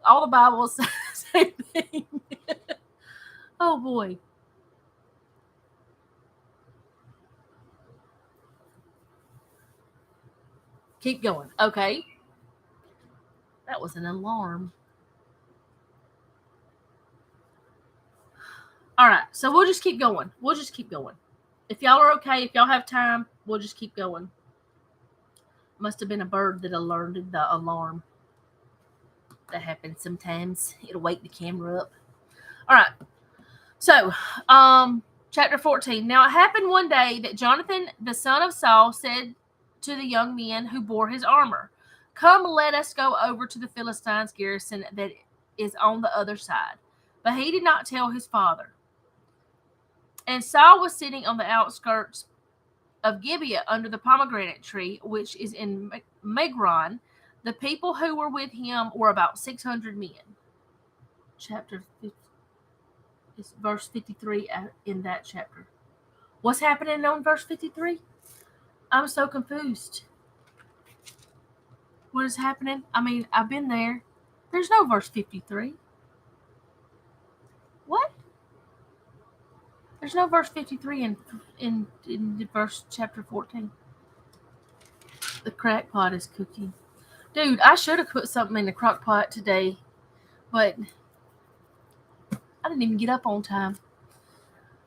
Speaker 1: the Bibles say the same thing. Oh, boy. Keep going. Okay. That was an alarm. All right. So we'll just keep going. If y'all are okay, if y'all have time, we'll just keep going. Must have been a bird that alerted the alarm. That happens sometimes. It'll wake the camera up. All right. So, chapter 14. Now it happened one day that Jonathan, the son of Saul, said to the young men who bore his armor, "Come, let us go over to the Philistines' garrison that is on the other side." But he did not tell his father. And Saul was sitting on the outskirts of Gibeah under the pomegranate tree, which is in Migron. The people who were with him were about 600 men. Chapter 50, it's verse 53 in that chapter. What's happening on verse 53? I'm so confused. What is happening? I mean, I've been there. There's no verse 53. What? There's no verse 53 in the verse chapter 14. The crack pot is cooking. Dude, I should have put something in the crock pot today, but I didn't even get up on time.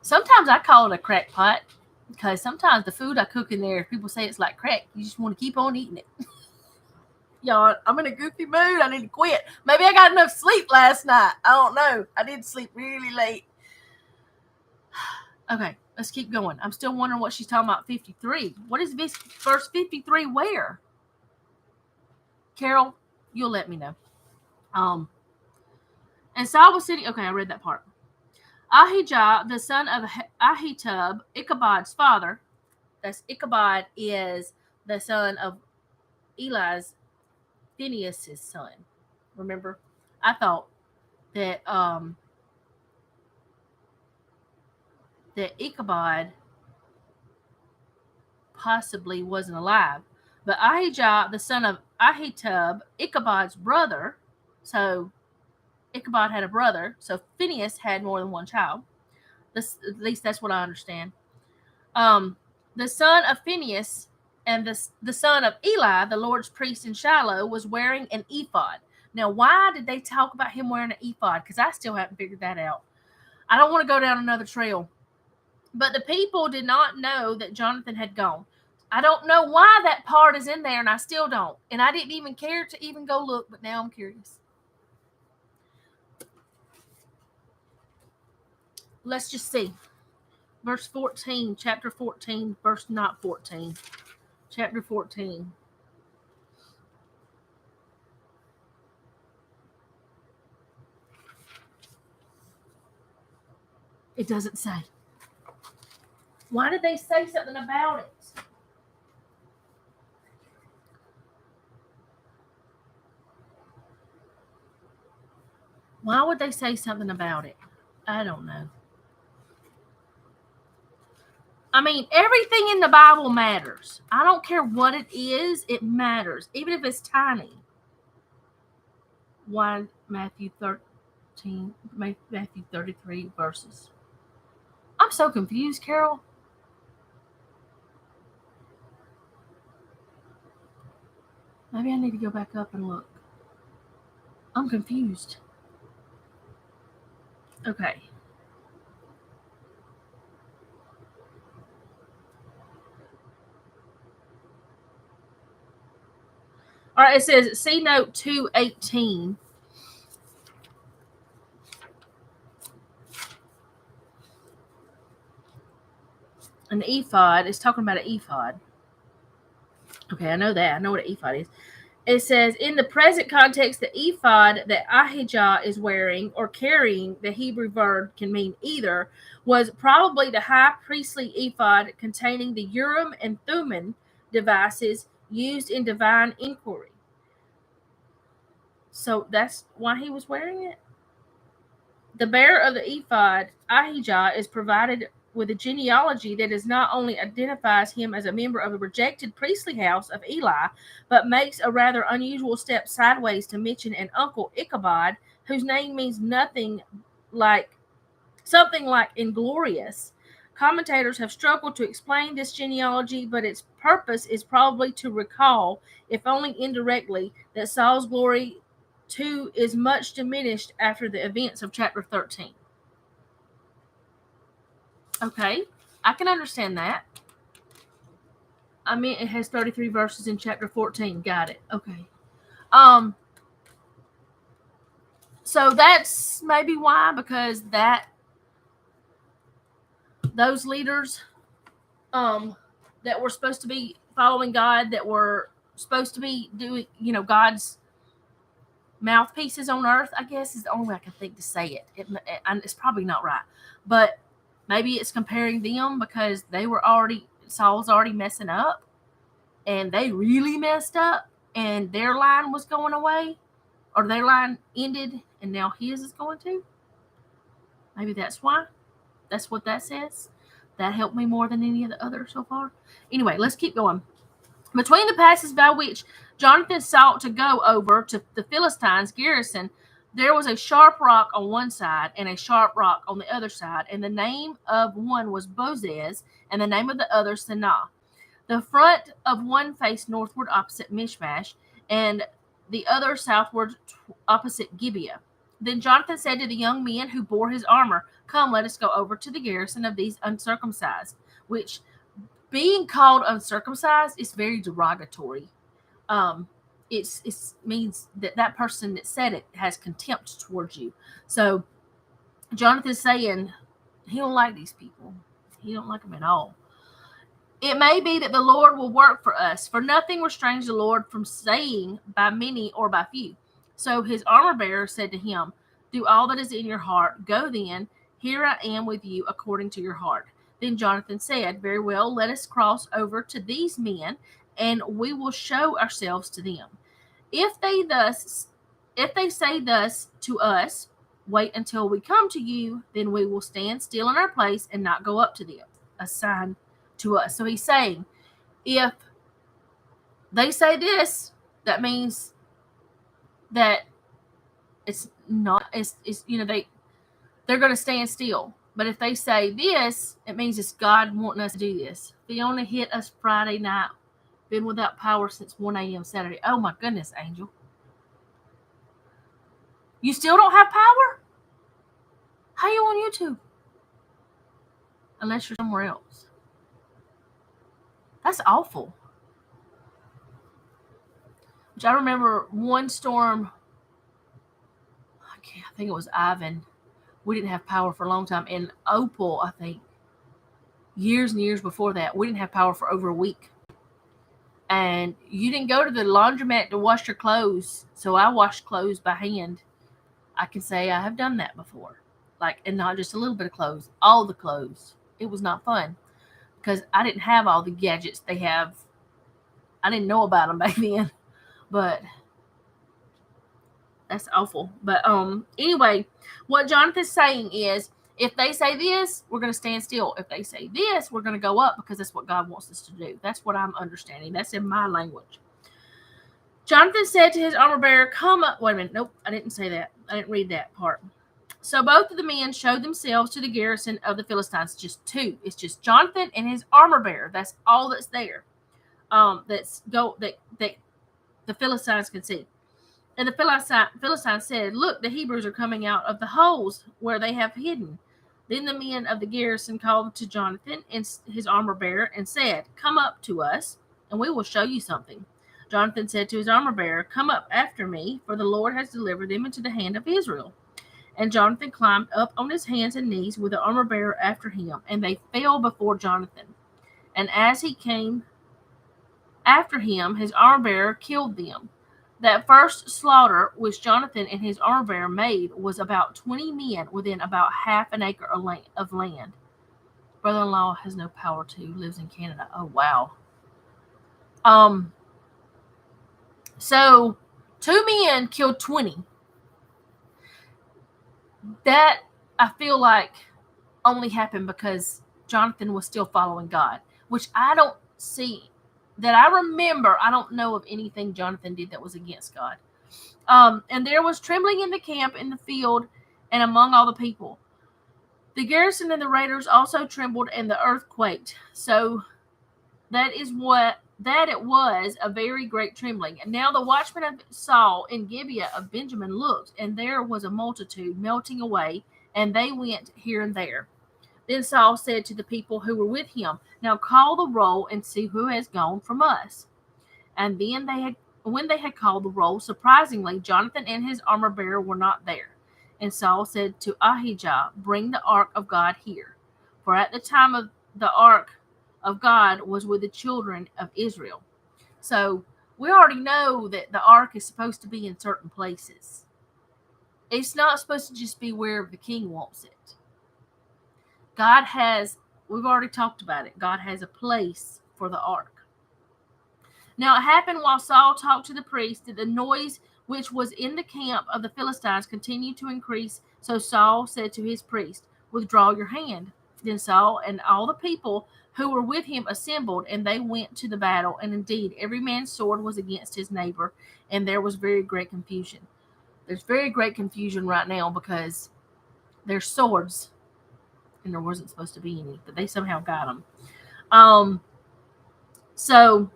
Speaker 1: Sometimes I call it a crack pot because sometimes the food I cook in there, people say it's like crack. You just want to keep on eating it. Y'all, I'm in a goofy mood. I need to quit. Maybe I got enough sleep last night. I don't know. I did sleep really late. Okay, let's keep going. I'm still wondering what she's talking about 53. What is this verse 53 where? Carol, you'll let me know. And Saul was sitting. Okay, I read that part. Ahijah, the son of Ahitub, Ichabod's father. That's Ichabod is the son of Eli's, Phinehas' son. Remember, I thought that that Ichabod possibly wasn't alive, but Ahijah, the son of Ahitub, Ichabod's brother. So Ichabod had a brother. So Phinehas had more than one child. At least that's what I understand. The son of Phinehas and the son of Eli, the Lord's priest in Shiloh, was wearing an ephod. Now, why did they talk about him wearing an ephod? Because I still haven't figured that out. I don't want to go down another trail. But the people did not know that Jonathan had gone. I don't know why that part is in there, and I still don't. And I didn't even care to even go look, but now I'm curious. Let's just see. Verse 14, chapter 14, verse not 14. Chapter 14. It doesn't say. Why did they say something about it? Why would they say something about it? I don't know. I mean, everything in the Bible matters. I don't care what it is, it matters, even if it's tiny. Why Matthew 33 verses? I'm so confused, Carol. Maybe I need to go back up and look. I'm confused. Okay. All right, it says, see note 218. An ephod is talking about an ephod. Okay, I know that. I know what an ephod is. it says, in the present context, the ephod that Ahijah is wearing or carrying, the Hebrew verb can mean either, was probably the high priestly ephod containing the Urim and Thummim devices used in divine inquiry. So that's why he was wearing it? The bearer of the ephod, Ahijah, is provided with a genealogy that is not only identifies him as a member of the rejected priestly house of Eli, but makes a rather unusual step sideways to mention an uncle, Ichabod, whose name means something like inglorious. Commentators have struggled to explain this genealogy, but its purpose is probably to recall, if only indirectly, that Saul's glory too is much diminished after the events of chapter 13. Okay, I can understand that. I mean, it has 33 verses in chapter 14. Got it. Okay. So that's maybe why, because those leaders that were supposed to be following God, that were supposed to be doing, God's mouthpieces on earth, I guess is the only way I can think to say it. It's probably not right, but maybe it's comparing them because Saul's already messing up, and they really messed up, and their line was going away, or their line ended, and now his is going to. Maybe that's why. That's what that says. That helped me more than any of the others so far. Anyway, let's keep going. Between the passes by which Jonathan sought to go over to the Philistines' garrison, there was a sharp rock on one side and a sharp rock on the other side, and the name of one was Bozez, and the name of the other Sanah. The front of one faced northward opposite Mishmash, and the other southward opposite Gibeah. Then Jonathan said to the young men who bore his armor, "Come, let us go over to the garrison of these uncircumcised," which, being called uncircumcised, is very derogatory. It means that person that said it has contempt towards you. So Jonathan's saying he don't like these people. He don't like them at all. It may be that the Lord will work for us, for nothing restrains the Lord from saying by many or by few. So his armor bearer said to him, "Do all that is in your heart. Go then. Here I am with you according to your heart." Then Jonathan said, "Very well, let us cross over to these men, and we will show ourselves to them. If they say thus to us, 'Wait until we come to you,' then we will stand still in our place and not go up to them." A sign to us. So he's saying, if they say this, that means that it's not, they're going to stand still. But if they say this, it means it's God wanting us to do this. Fiona hit us Friday night. Been without power since 1 a.m. Saturday. Oh my goodness, Angel. You still don't have power? How are you on YouTube? Unless you're somewhere else. That's awful. Which I remember one storm, I think it was Ivan. We didn't have power for a long time. And Opal, I think, years and years before that, we didn't have power for over a week. And you didn't go to the laundromat to wash your clothes. So I washed clothes by hand. I can say I have done that before. And not just a little bit of clothes, all the clothes. It was not fun because I didn't have all the gadgets they have. I didn't know about them back then, but that's awful. But anyway, what Jonathan's saying is, if they say this, we're going to stand still. If they say this, we're going to go up because that's what God wants us to do. That's what I'm understanding. That's in my language. Jonathan said to his armor bearer, "Come up." Wait a minute. Nope, I didn't say that. I didn't read that part. So both of the men showed themselves to the garrison of the Philistines. Just two. It's just Jonathan and his armor bearer. That's all that's there. That the Philistines can see. And the Philistines said, "Look, the Hebrews are coming out of the holes where they have hidden." Then the men of the garrison called to Jonathan and his armor bearer and said, "Come up to us, and we will show you something." Jonathan said to his armor bearer, "Come up after me, for the Lord has delivered them into the hand of Israel." And Jonathan climbed up on his hands and knees with the armor bearer after him, and they fell before Jonathan. And as he came after him, his armor bearer killed them. That first slaughter which Jonathan and his armor bearer made was about 20 men within about half an acre of land. Brother-in-law has no power to, lives in Canada. Oh, wow. So 2 men killed 20. That, I feel like, only happened because Jonathan was still following God, which I don't see, that I remember, I don't know of anything Jonathan did that was against God. And there was trembling in the camp, in the field, and among all the people. The garrison and the raiders also trembled, and the earth quaked. So that it was a very great trembling. And now the watchmen of Saul in Gibeah of Benjamin looked, and there was a multitude melting away, and they went here and there. Then Saul said to the people who were with him, "Now call the roll and see who has gone from us." And then when they had called the roll, surprisingly, Jonathan and his armor bearer were not there. And Saul said to Ahijah, "Bring the ark of God here." For at the time of the ark of God was with the children of Israel. So we already know that the ark is supposed to be in certain places. It's not supposed to just be wherever the king wants it. God has, we've already talked about it, God has a place for the ark. Now it happened while Saul talked to the priest that the noise which was in the camp of the Philistines continued to increase. So Saul said to his priest, "Withdraw your hand." Then Saul and all the people who were with him assembled, and they went to the battle. And indeed, every man's sword was against his neighbor, and there was very great confusion. There's very great confusion right now because there's swords, and there wasn't supposed to be any, but they somehow got them. So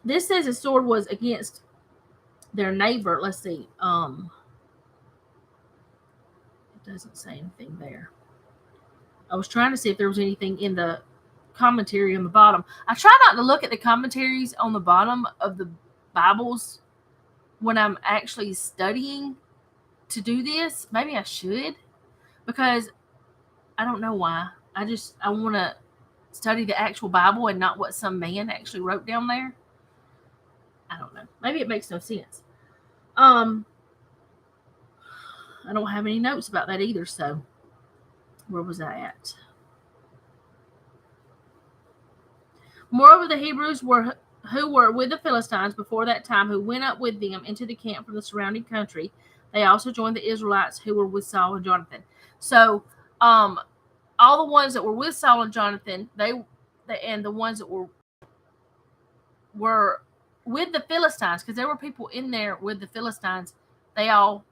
Speaker 1: this says a sword was against their neighbor. Let's see. It doesn't say anything there. I was trying to see if there was anything in the commentary on the bottom. I try not to look at the commentaries on the bottom of the Bibles when I'm actually studying to do this. Maybe I should, because I don't know why. I want to study the actual Bible and not what some man actually wrote down there. I don't know. Maybe it makes no sense. I don't have any notes about that either, so where was I at? Moreover, the Hebrews who were with the Philistines before that time, who went up with them into the camp from the surrounding country, they also joined the Israelites who were with Saul and Jonathan. So, all the ones that were with Saul and Jonathan, and the ones that were with the Philistines, because there were people in there with the Philistines, they all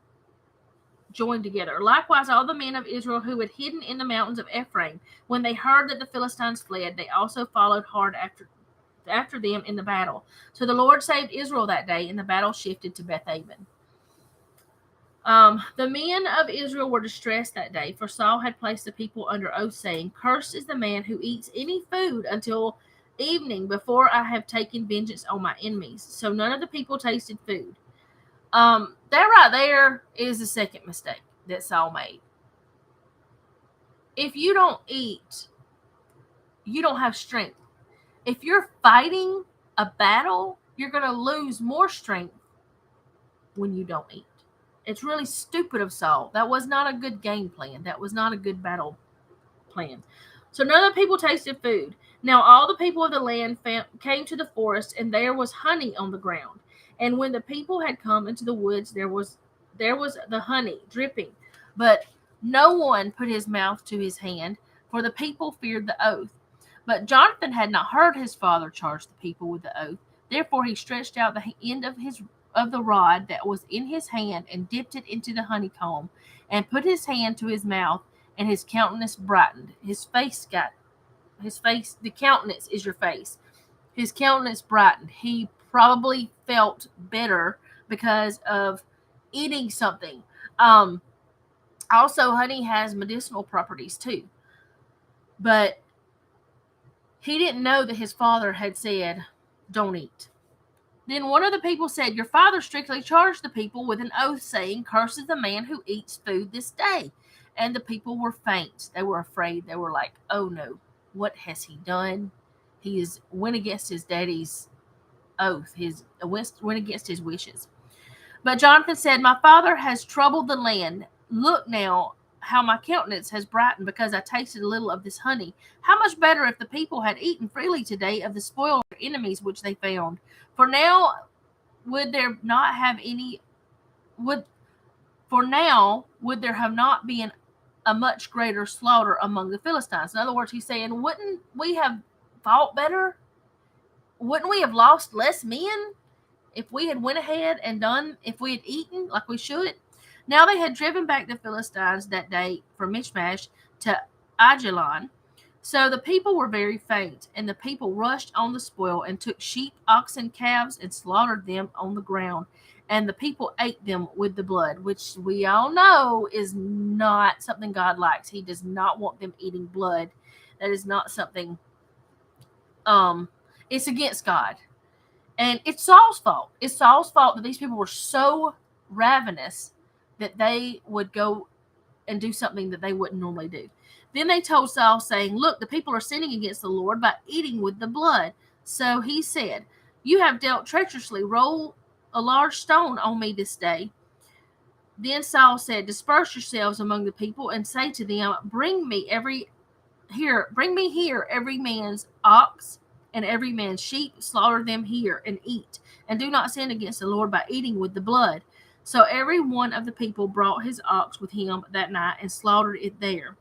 Speaker 1: joined together. Likewise, all the men of Israel who had hidden in the mountains of Ephraim, when they heard that the Philistines fled, they also followed hard after them in the battle. So the Lord saved Israel that day, and the battle shifted to Bethaven. The men of Israel were distressed that day, for Saul had placed the people under oath, saying, "Cursed is the man who eats any food until evening, before I have taken vengeance on my enemies." So none of the people tasted food. That right there is the second mistake that Saul made. If you don't eat, you don't have strength. If you're fighting a battle, you're going to lose more strength when you don't eat. It's really stupid of Saul. That was not a good game plan. That was not a good battle plan. So none of the people tasted food. Now all the people of the land came to the forest, and there was honey on the ground. And when the people had come into the woods, there was the honey dripping. But no one put his mouth to his hand, for the people feared the oath. But Jonathan had not heard his father charge the people with the oath. Therefore he stretched out the end of the rod that was in his hand, and dipped it into the honeycomb, and put his hand to his mouth, and his countenance brightened. The countenance is your face. His countenance brightened. He probably felt better because of eating something. Also, honey has medicinal properties too. But he didn't know that his father had said, "Don't eat." Then one of the people said, "Your father strictly charged the people with an oath, saying, 'Cursed is the man who eats food this day.'" And the people were faint. They were afraid. They were like, "Oh no, what has he done? He went against his daddy's oath. Went against his wishes." But Jonathan said, my father has troubled the land. Look now how my countenance has brightened because I tasted a little of this honey. How much better if the people had eaten freely today of the spoil of their enemies which they found. For now would there not have any would for now would there have not been a much greater slaughter among the Philistines. In other words, he's saying, wouldn't we have fought better? Wouldn't we have lost less men if we had went ahead and done, if we had eaten like we should? Now they had driven back the Philistines that day from Michmash to Ajalon. So the people were very faint, and the people rushed on the spoil and took sheep, oxen, calves, and slaughtered them on the ground. And the people ate them with the blood, which we all know is not something God likes. He does not want them eating blood. That is not something, it's against God. And it's Saul's fault. It's Saul's fault that these people were so ravenous that they would go and do something that they wouldn't normally do. Then they told Saul, saying, look, the people are sinning against the Lord by eating with the blood. So he said, you have dealt treacherously. Roll a large stone on me this day. Then Saul said, disperse yourselves among the people and say to them, bring me here every man's ox and every man's sheep, slaughter them here and eat, and do not sin against the Lord by eating with the blood. So every one of the people brought his ox with him that night and slaughtered it there.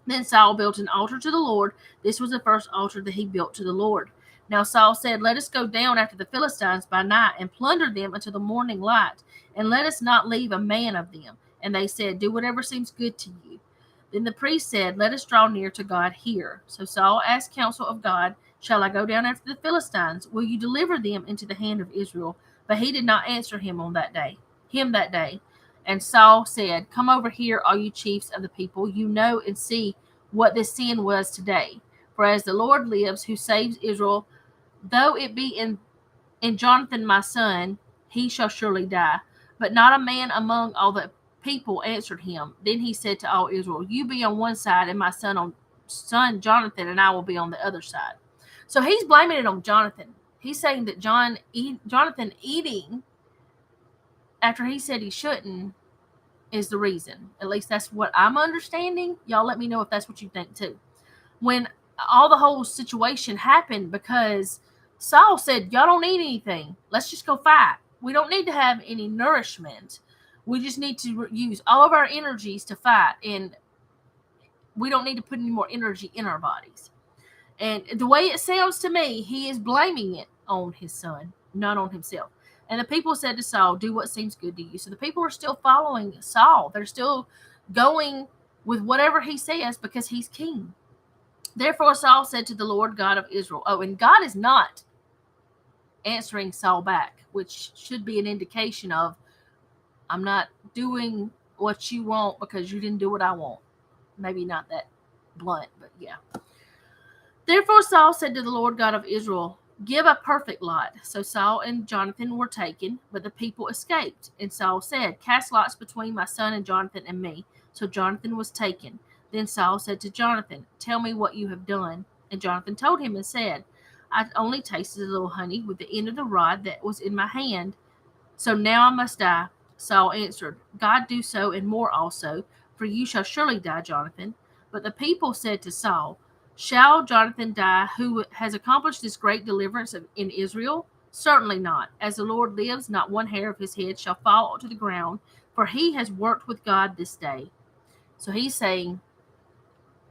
Speaker 1: Then Saul built an altar to the Lord. This was the first altar that he built to the Lord. Now Saul said, let us go down after the Philistines by night and plunder them until the morning light, and let us not leave a man of them. And they said, do whatever seems good to you. Then the priest said, let us draw near to God here. So Saul asked counsel of God, shall I go down after the Philistines? Will you deliver them into the hand of Israel? But he did not answer him that day. And Saul said, come over here, all you chiefs of the people. You know and see what this sin was today. For as the Lord lives, who saves Israel, though it be in Jonathan my son, he shall surely die. But not a man among all the people answered him. Then he said to all Israel, you be on one side, and my son Jonathan, and I will be on the other side. So he's blaming it on Jonathan. He's saying that Jonathan eating after he said he shouldn't is the reason. At least that's what I'm understanding. Y'all let me know if that's what you think too. When all the whole situation happened because Saul said, y'all don't need anything. Let's just go fight. We don't need to have any nourishment. We just need to use all of our energies to fight, and we don't need to put any more energy in our bodies. And the way it sounds to me, he is blaming it on his son, not on himself. And the people said to Saul, do what seems good to you. So the people are still following Saul. They're still going with whatever he says because he's king. Therefore Saul said to the Lord God of Israel, and God is not answering Saul back, which should be an indication of, I'm not doing what you want because you didn't do what I want. Maybe not that blunt, but yeah. Therefore Saul said to the Lord God of Israel, give a perfect lot. So Saul and Jonathan were taken, but the people escaped. And Saul said, cast lots between my son and Jonathan and me. So Jonathan was taken. Then Saul said to Jonathan, tell me what you have done. And Jonathan told him and said, I only tasted a little honey with the end of the rod that was in my hand. So now I must die. Saul answered, God do so and more also, for you shall surely die, Jonathan. But the people said to Saul, shall Jonathan die, who has accomplished this great deliverance in Israel? Certainly not. As the Lord lives, not one hair of his head shall fall to the ground, for he has worked with God this day. So he's saying,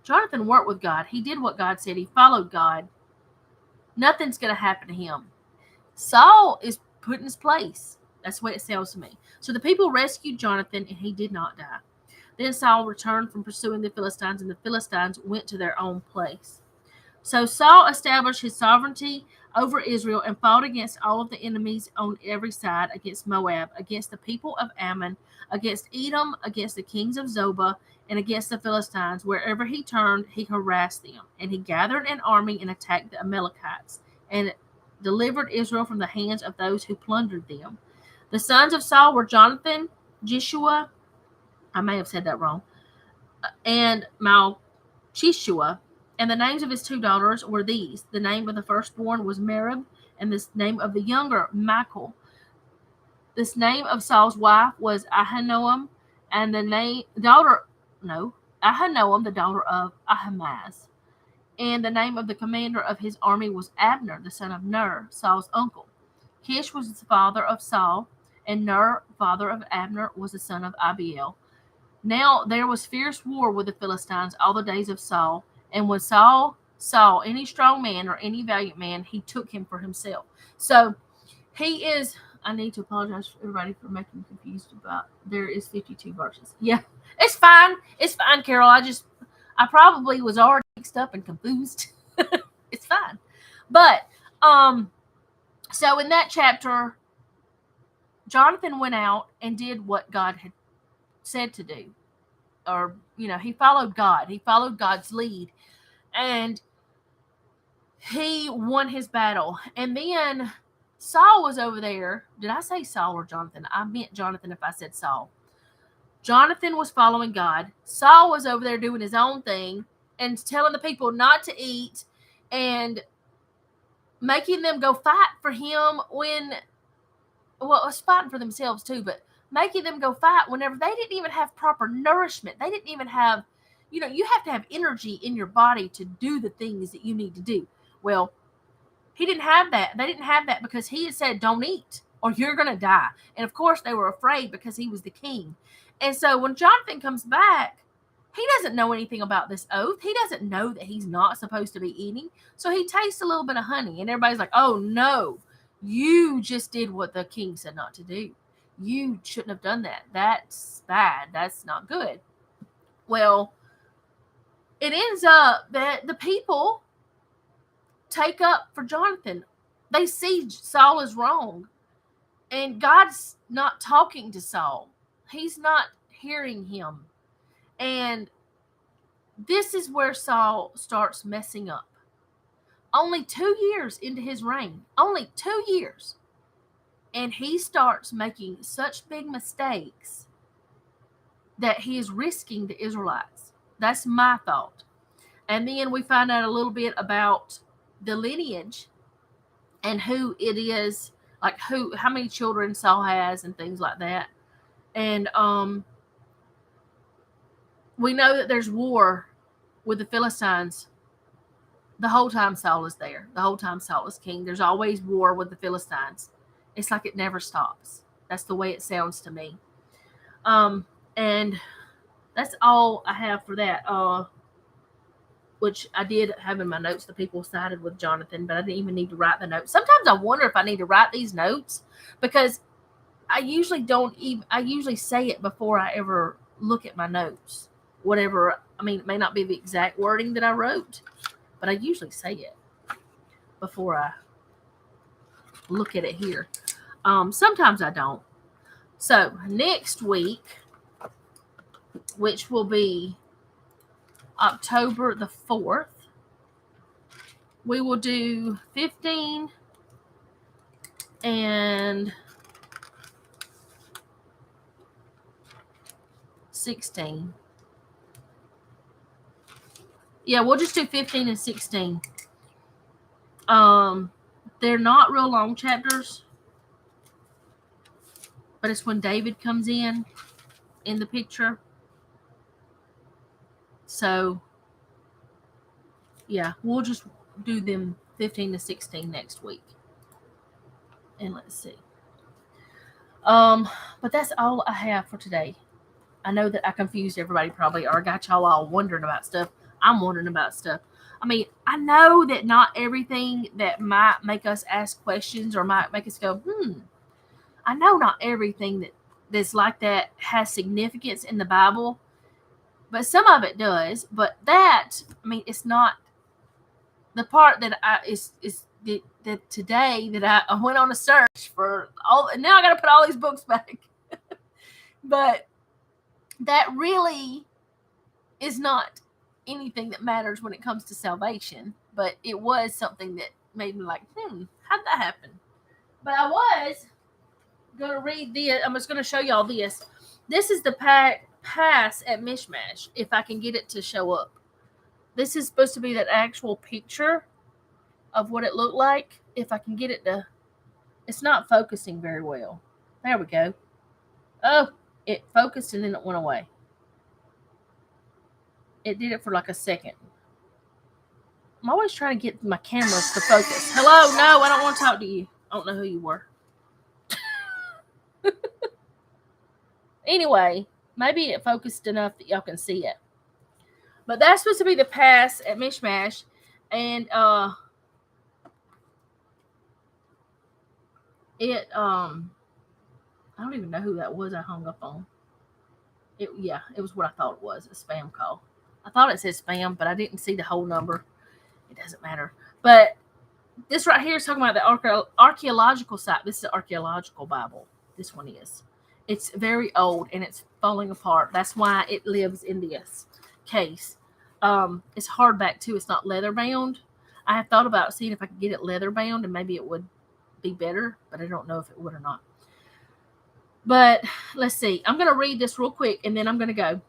Speaker 1: Jonathan worked with God. He did what God said. He followed God. Nothing's going to happen to him. Saul is put in his place. That's what it sounds to me. So the people rescued Jonathan, and he did not die. Then Saul returned from pursuing the Philistines, and the Philistines went to their own place. So Saul established his sovereignty over Israel and fought against all of the enemies on every side, against Moab, against the people of Ammon, against Edom, against the kings of Zobah, and against the Philistines. Wherever he turned, he harassed them. And he gathered an army and attacked the Amalekites, and delivered Israel from the hands of those who plundered them. The sons of Saul were Jonathan, Jeshua, I may have said that wrong, and Malchishua. And the names of his two daughters were these. The name of the firstborn was Merib, and the name of the younger, Michal. This name of Saul's wife was Ahinoam, and Ahinoam, the daughter of Ahimaaz. And the name of the commander of his army was Abner, the son of Ner, Saul's uncle. Kish was the father of Saul, and Ner, father of Abner, was the son of Abiel. Now there was fierce war with the Philistines all the days of Saul, and when Saul saw any strong man or any valiant man, he took him for himself. So he is. I need to apologize for everybody for making me confused about. There is 52 verses. Yeah, it's fine. It's fine, Carol. I probably was already mixed up and confused. It's fine. But so in that chapter, Jonathan went out and did what God had said to do. Or, he followed God. He followed God's lead. And he won his battle. And then Saul was over there. Did I say Saul or Jonathan? I meant Jonathan if I said Saul. Jonathan was following God. Saul was over there doing his own thing and telling the people not to eat and making them go fight for him was fighting for themselves too, but making them go fight whenever they didn't even have proper nourishment. They didn't even have, you have to have energy in your body to do the things that you need to do. Well, he didn't have that. They didn't have that because he had said, don't eat or you're going to die. And of course they were afraid because he was the king. And so when Jonathan comes back, he doesn't know anything about this oath. He doesn't know that he's not supposed to be eating. So he tastes a little bit of honey and everybody's like, oh no, you just did what the king said not to do. You shouldn't have done that. That's bad. That's not good. Well, it ends up that the people take up for Jonathan. They see Saul is wrong. And God's not talking to Saul. He's not hearing him. And this is where Saul starts messing up. Only 2 years into his reign. Only 2 years. And he starts making such big mistakes that he is risking the Israelites. That's my thought. And then we find out a little bit about the lineage and who it is, like how many children Saul has and things like that. And we know that there's war with the Philistines the whole time Saul is there. The whole time Saul is king. There's always war with the Philistines. It's like it never stops. That's the way it sounds to me. And that's all I have for that. Which I did have in my notes. The people sided with Jonathan, but I didn't even need to write the notes. Sometimes I wonder if I need to write these notes because I usually say it before I ever look at my notes. Whatever. I mean, it may not be the exact wording that I wrote, but I usually say it before I look at it here. Sometimes I don't. So next week, which will be October the 4th, we will do 15 and 16. Yeah, we'll just do 15 and 16. They're not real long chapters, but it's when David comes in the picture. So, yeah, we'll just do them 15 to 16 next week. And let's see. But that's all I have for today. I know that I confused everybody probably, or got y'all all wondering about stuff. I'm wondering about stuff. I mean, I know that not everything that might make us ask questions or might make us go, I know not everything that's like that has significance in the Bible, but some of it does. But that, I mean, it's not the part that that today that I went on a search for all, and now I got to put all these books back. But that really is not anything that matters when it comes to salvation. But it was something that made me like, how'd that happen? But I was going to read this. I'm just going to show y'all this. This is the pass at Mishmash, if I can get it to show up. This is supposed to be that actual picture of what it looked like. If I can get it to, it's not focusing very well. There we go. Oh, it focused and then it went away. It did it for like a second. I'm always trying to get my cameras to focus. Hello? No, I don't want to talk to you. I don't know who you were. Anyway, maybe it focused enough that y'all can see it. But that's supposed to be the pass at Mishmash. And it I don't even know who that was I hung up on. It was what I thought it was, a spam call. I thought it said spam, but I didn't see the whole number. It doesn't matter. But this right here is talking about the archaeological site. This is the archaeological Bible. This one is. It's very old and it's falling apart. That's why it lives in this case. It's hardback too. It's not leather bound. I have thought about seeing if I could get it leather bound and maybe it would be better, but I don't know if it would or not. But let's see. I'm going to read this real quick and then I'm going to go.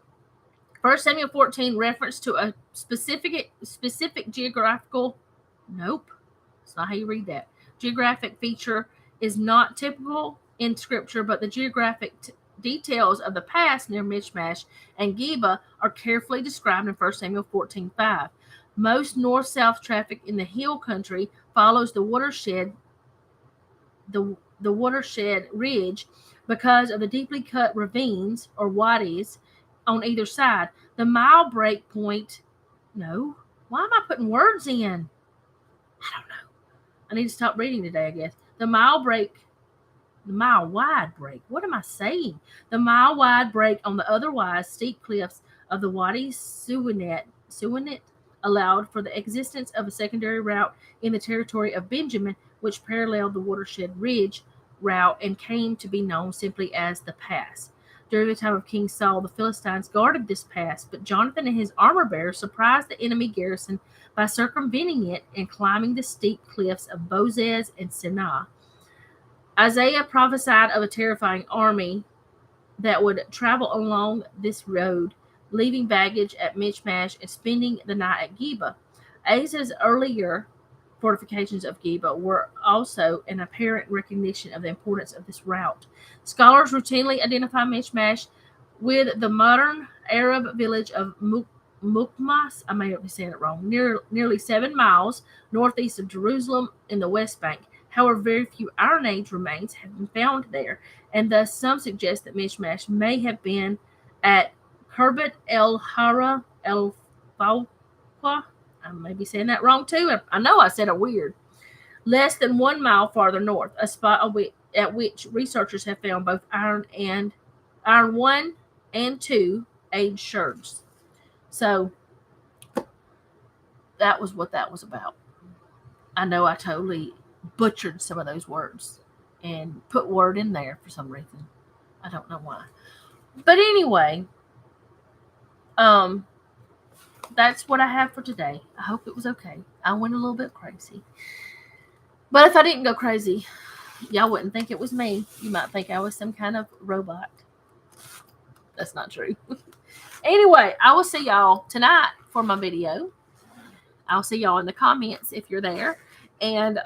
Speaker 1: 1 Samuel 14, reference to a specific geographical. Nope. That's not how you read that. Geographic feature is not typical in Scripture, but the geographic details of the past near Michmash and Geba are carefully described in 1 Samuel 14:5. Most north-south traffic in the hill country follows the watershed ridge because of the deeply cut ravines or wadis on either side. The mile break point. No. Why am I putting words in? I don't know. I need to stop reading today, I guess. The mile wide break. What am I saying? The mile wide break on the otherwise steep cliffs of the Wadi Suwanet allowed for the existence of a secondary route in the territory of Benjamin, which paralleled the watershed ridge route and came to be known simply as the pass. During the time of King Saul, the Philistines guarded this pass, but Jonathan and his armor-bearer surprised the enemy garrison by circumventing it and climbing the steep cliffs of Bozez and Sinai. Isaiah prophesied of a terrifying army that would travel along this road, leaving baggage at Michmash and spending the night at Geba. Asa's earlier fortifications of Geba were also an apparent recognition of the importance of this route. Scholars routinely identify Michmash with the modern Arab village of Mukmas, I may be saying it wrong, nearly 7 miles northeast of Jerusalem in the West Bank. However, very few Iron Age remains have been found there, and thus some suggest that Michmash may have been at Kerbat el Hara el Fawqa. I may be saying that wrong too. I know I said it weird. Less than 1 mile farther north, a spot at which researchers have found both iron 1 and 2 age sherds. So that was what that was about. I know I totally butchered some of those words and put word in there for some reason. I don't know why. But anyway, that's what I have for today. I hope it was okay. I went a little bit crazy. But if I didn't go crazy, y'all wouldn't think it was me. You might think I was some kind of robot. That's not true. Anyway, I will see y'all tonight for my video. I'll see y'all in the comments if you're there. And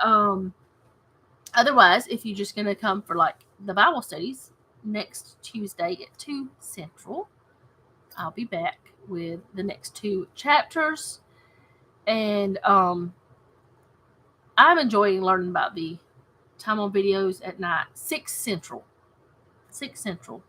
Speaker 1: otherwise, if you're just going to come for like the Bible studies next Tuesday at 2 Central, I'll be back with the next 2 chapters. And I'm enjoying learning about the time on videos at night, 6 Central. 6 Central.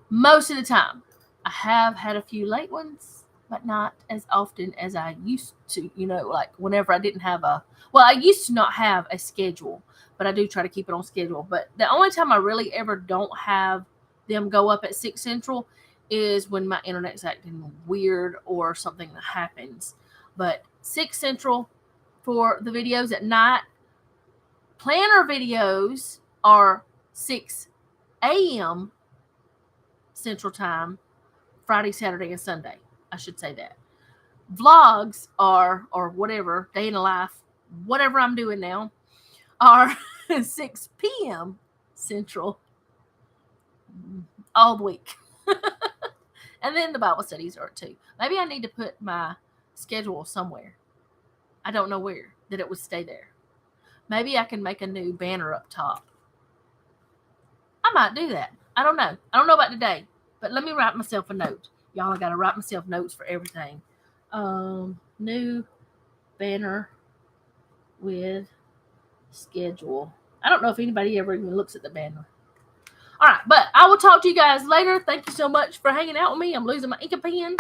Speaker 1: Most of the time. I have had a few late ones, but not as often as I used to, like whenever I didn't have I used to not have a schedule, but I do try to keep it on schedule. But the only time I really ever don't have them go up at 6 Central is when my internet's acting weird or something that happens. But 6 Central for the videos at night. Planner videos are 6 a.m. Central Time, Friday, Saturday, and Sunday. I should say that. Vlogs are, or whatever, day in the life, whatever I'm doing now, are 6 p.m. Central all the week. And then the Bible studies are at 2. Maybe I need to put my schedule somewhere. I don't know where, that it would stay there. Maybe I can make a new banner up top. I might do that. I don't know. I don't know about today, but let me write myself a note. Y'all, I got to write myself notes for everything. New banner with schedule. I don't know if anybody ever even looks at the banner. All right, but I will talk to you guys later. Thank you so much for hanging out with me. I'm losing my ink pen.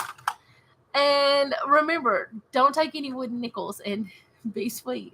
Speaker 1: And remember, don't take any wooden nickels and be sweet.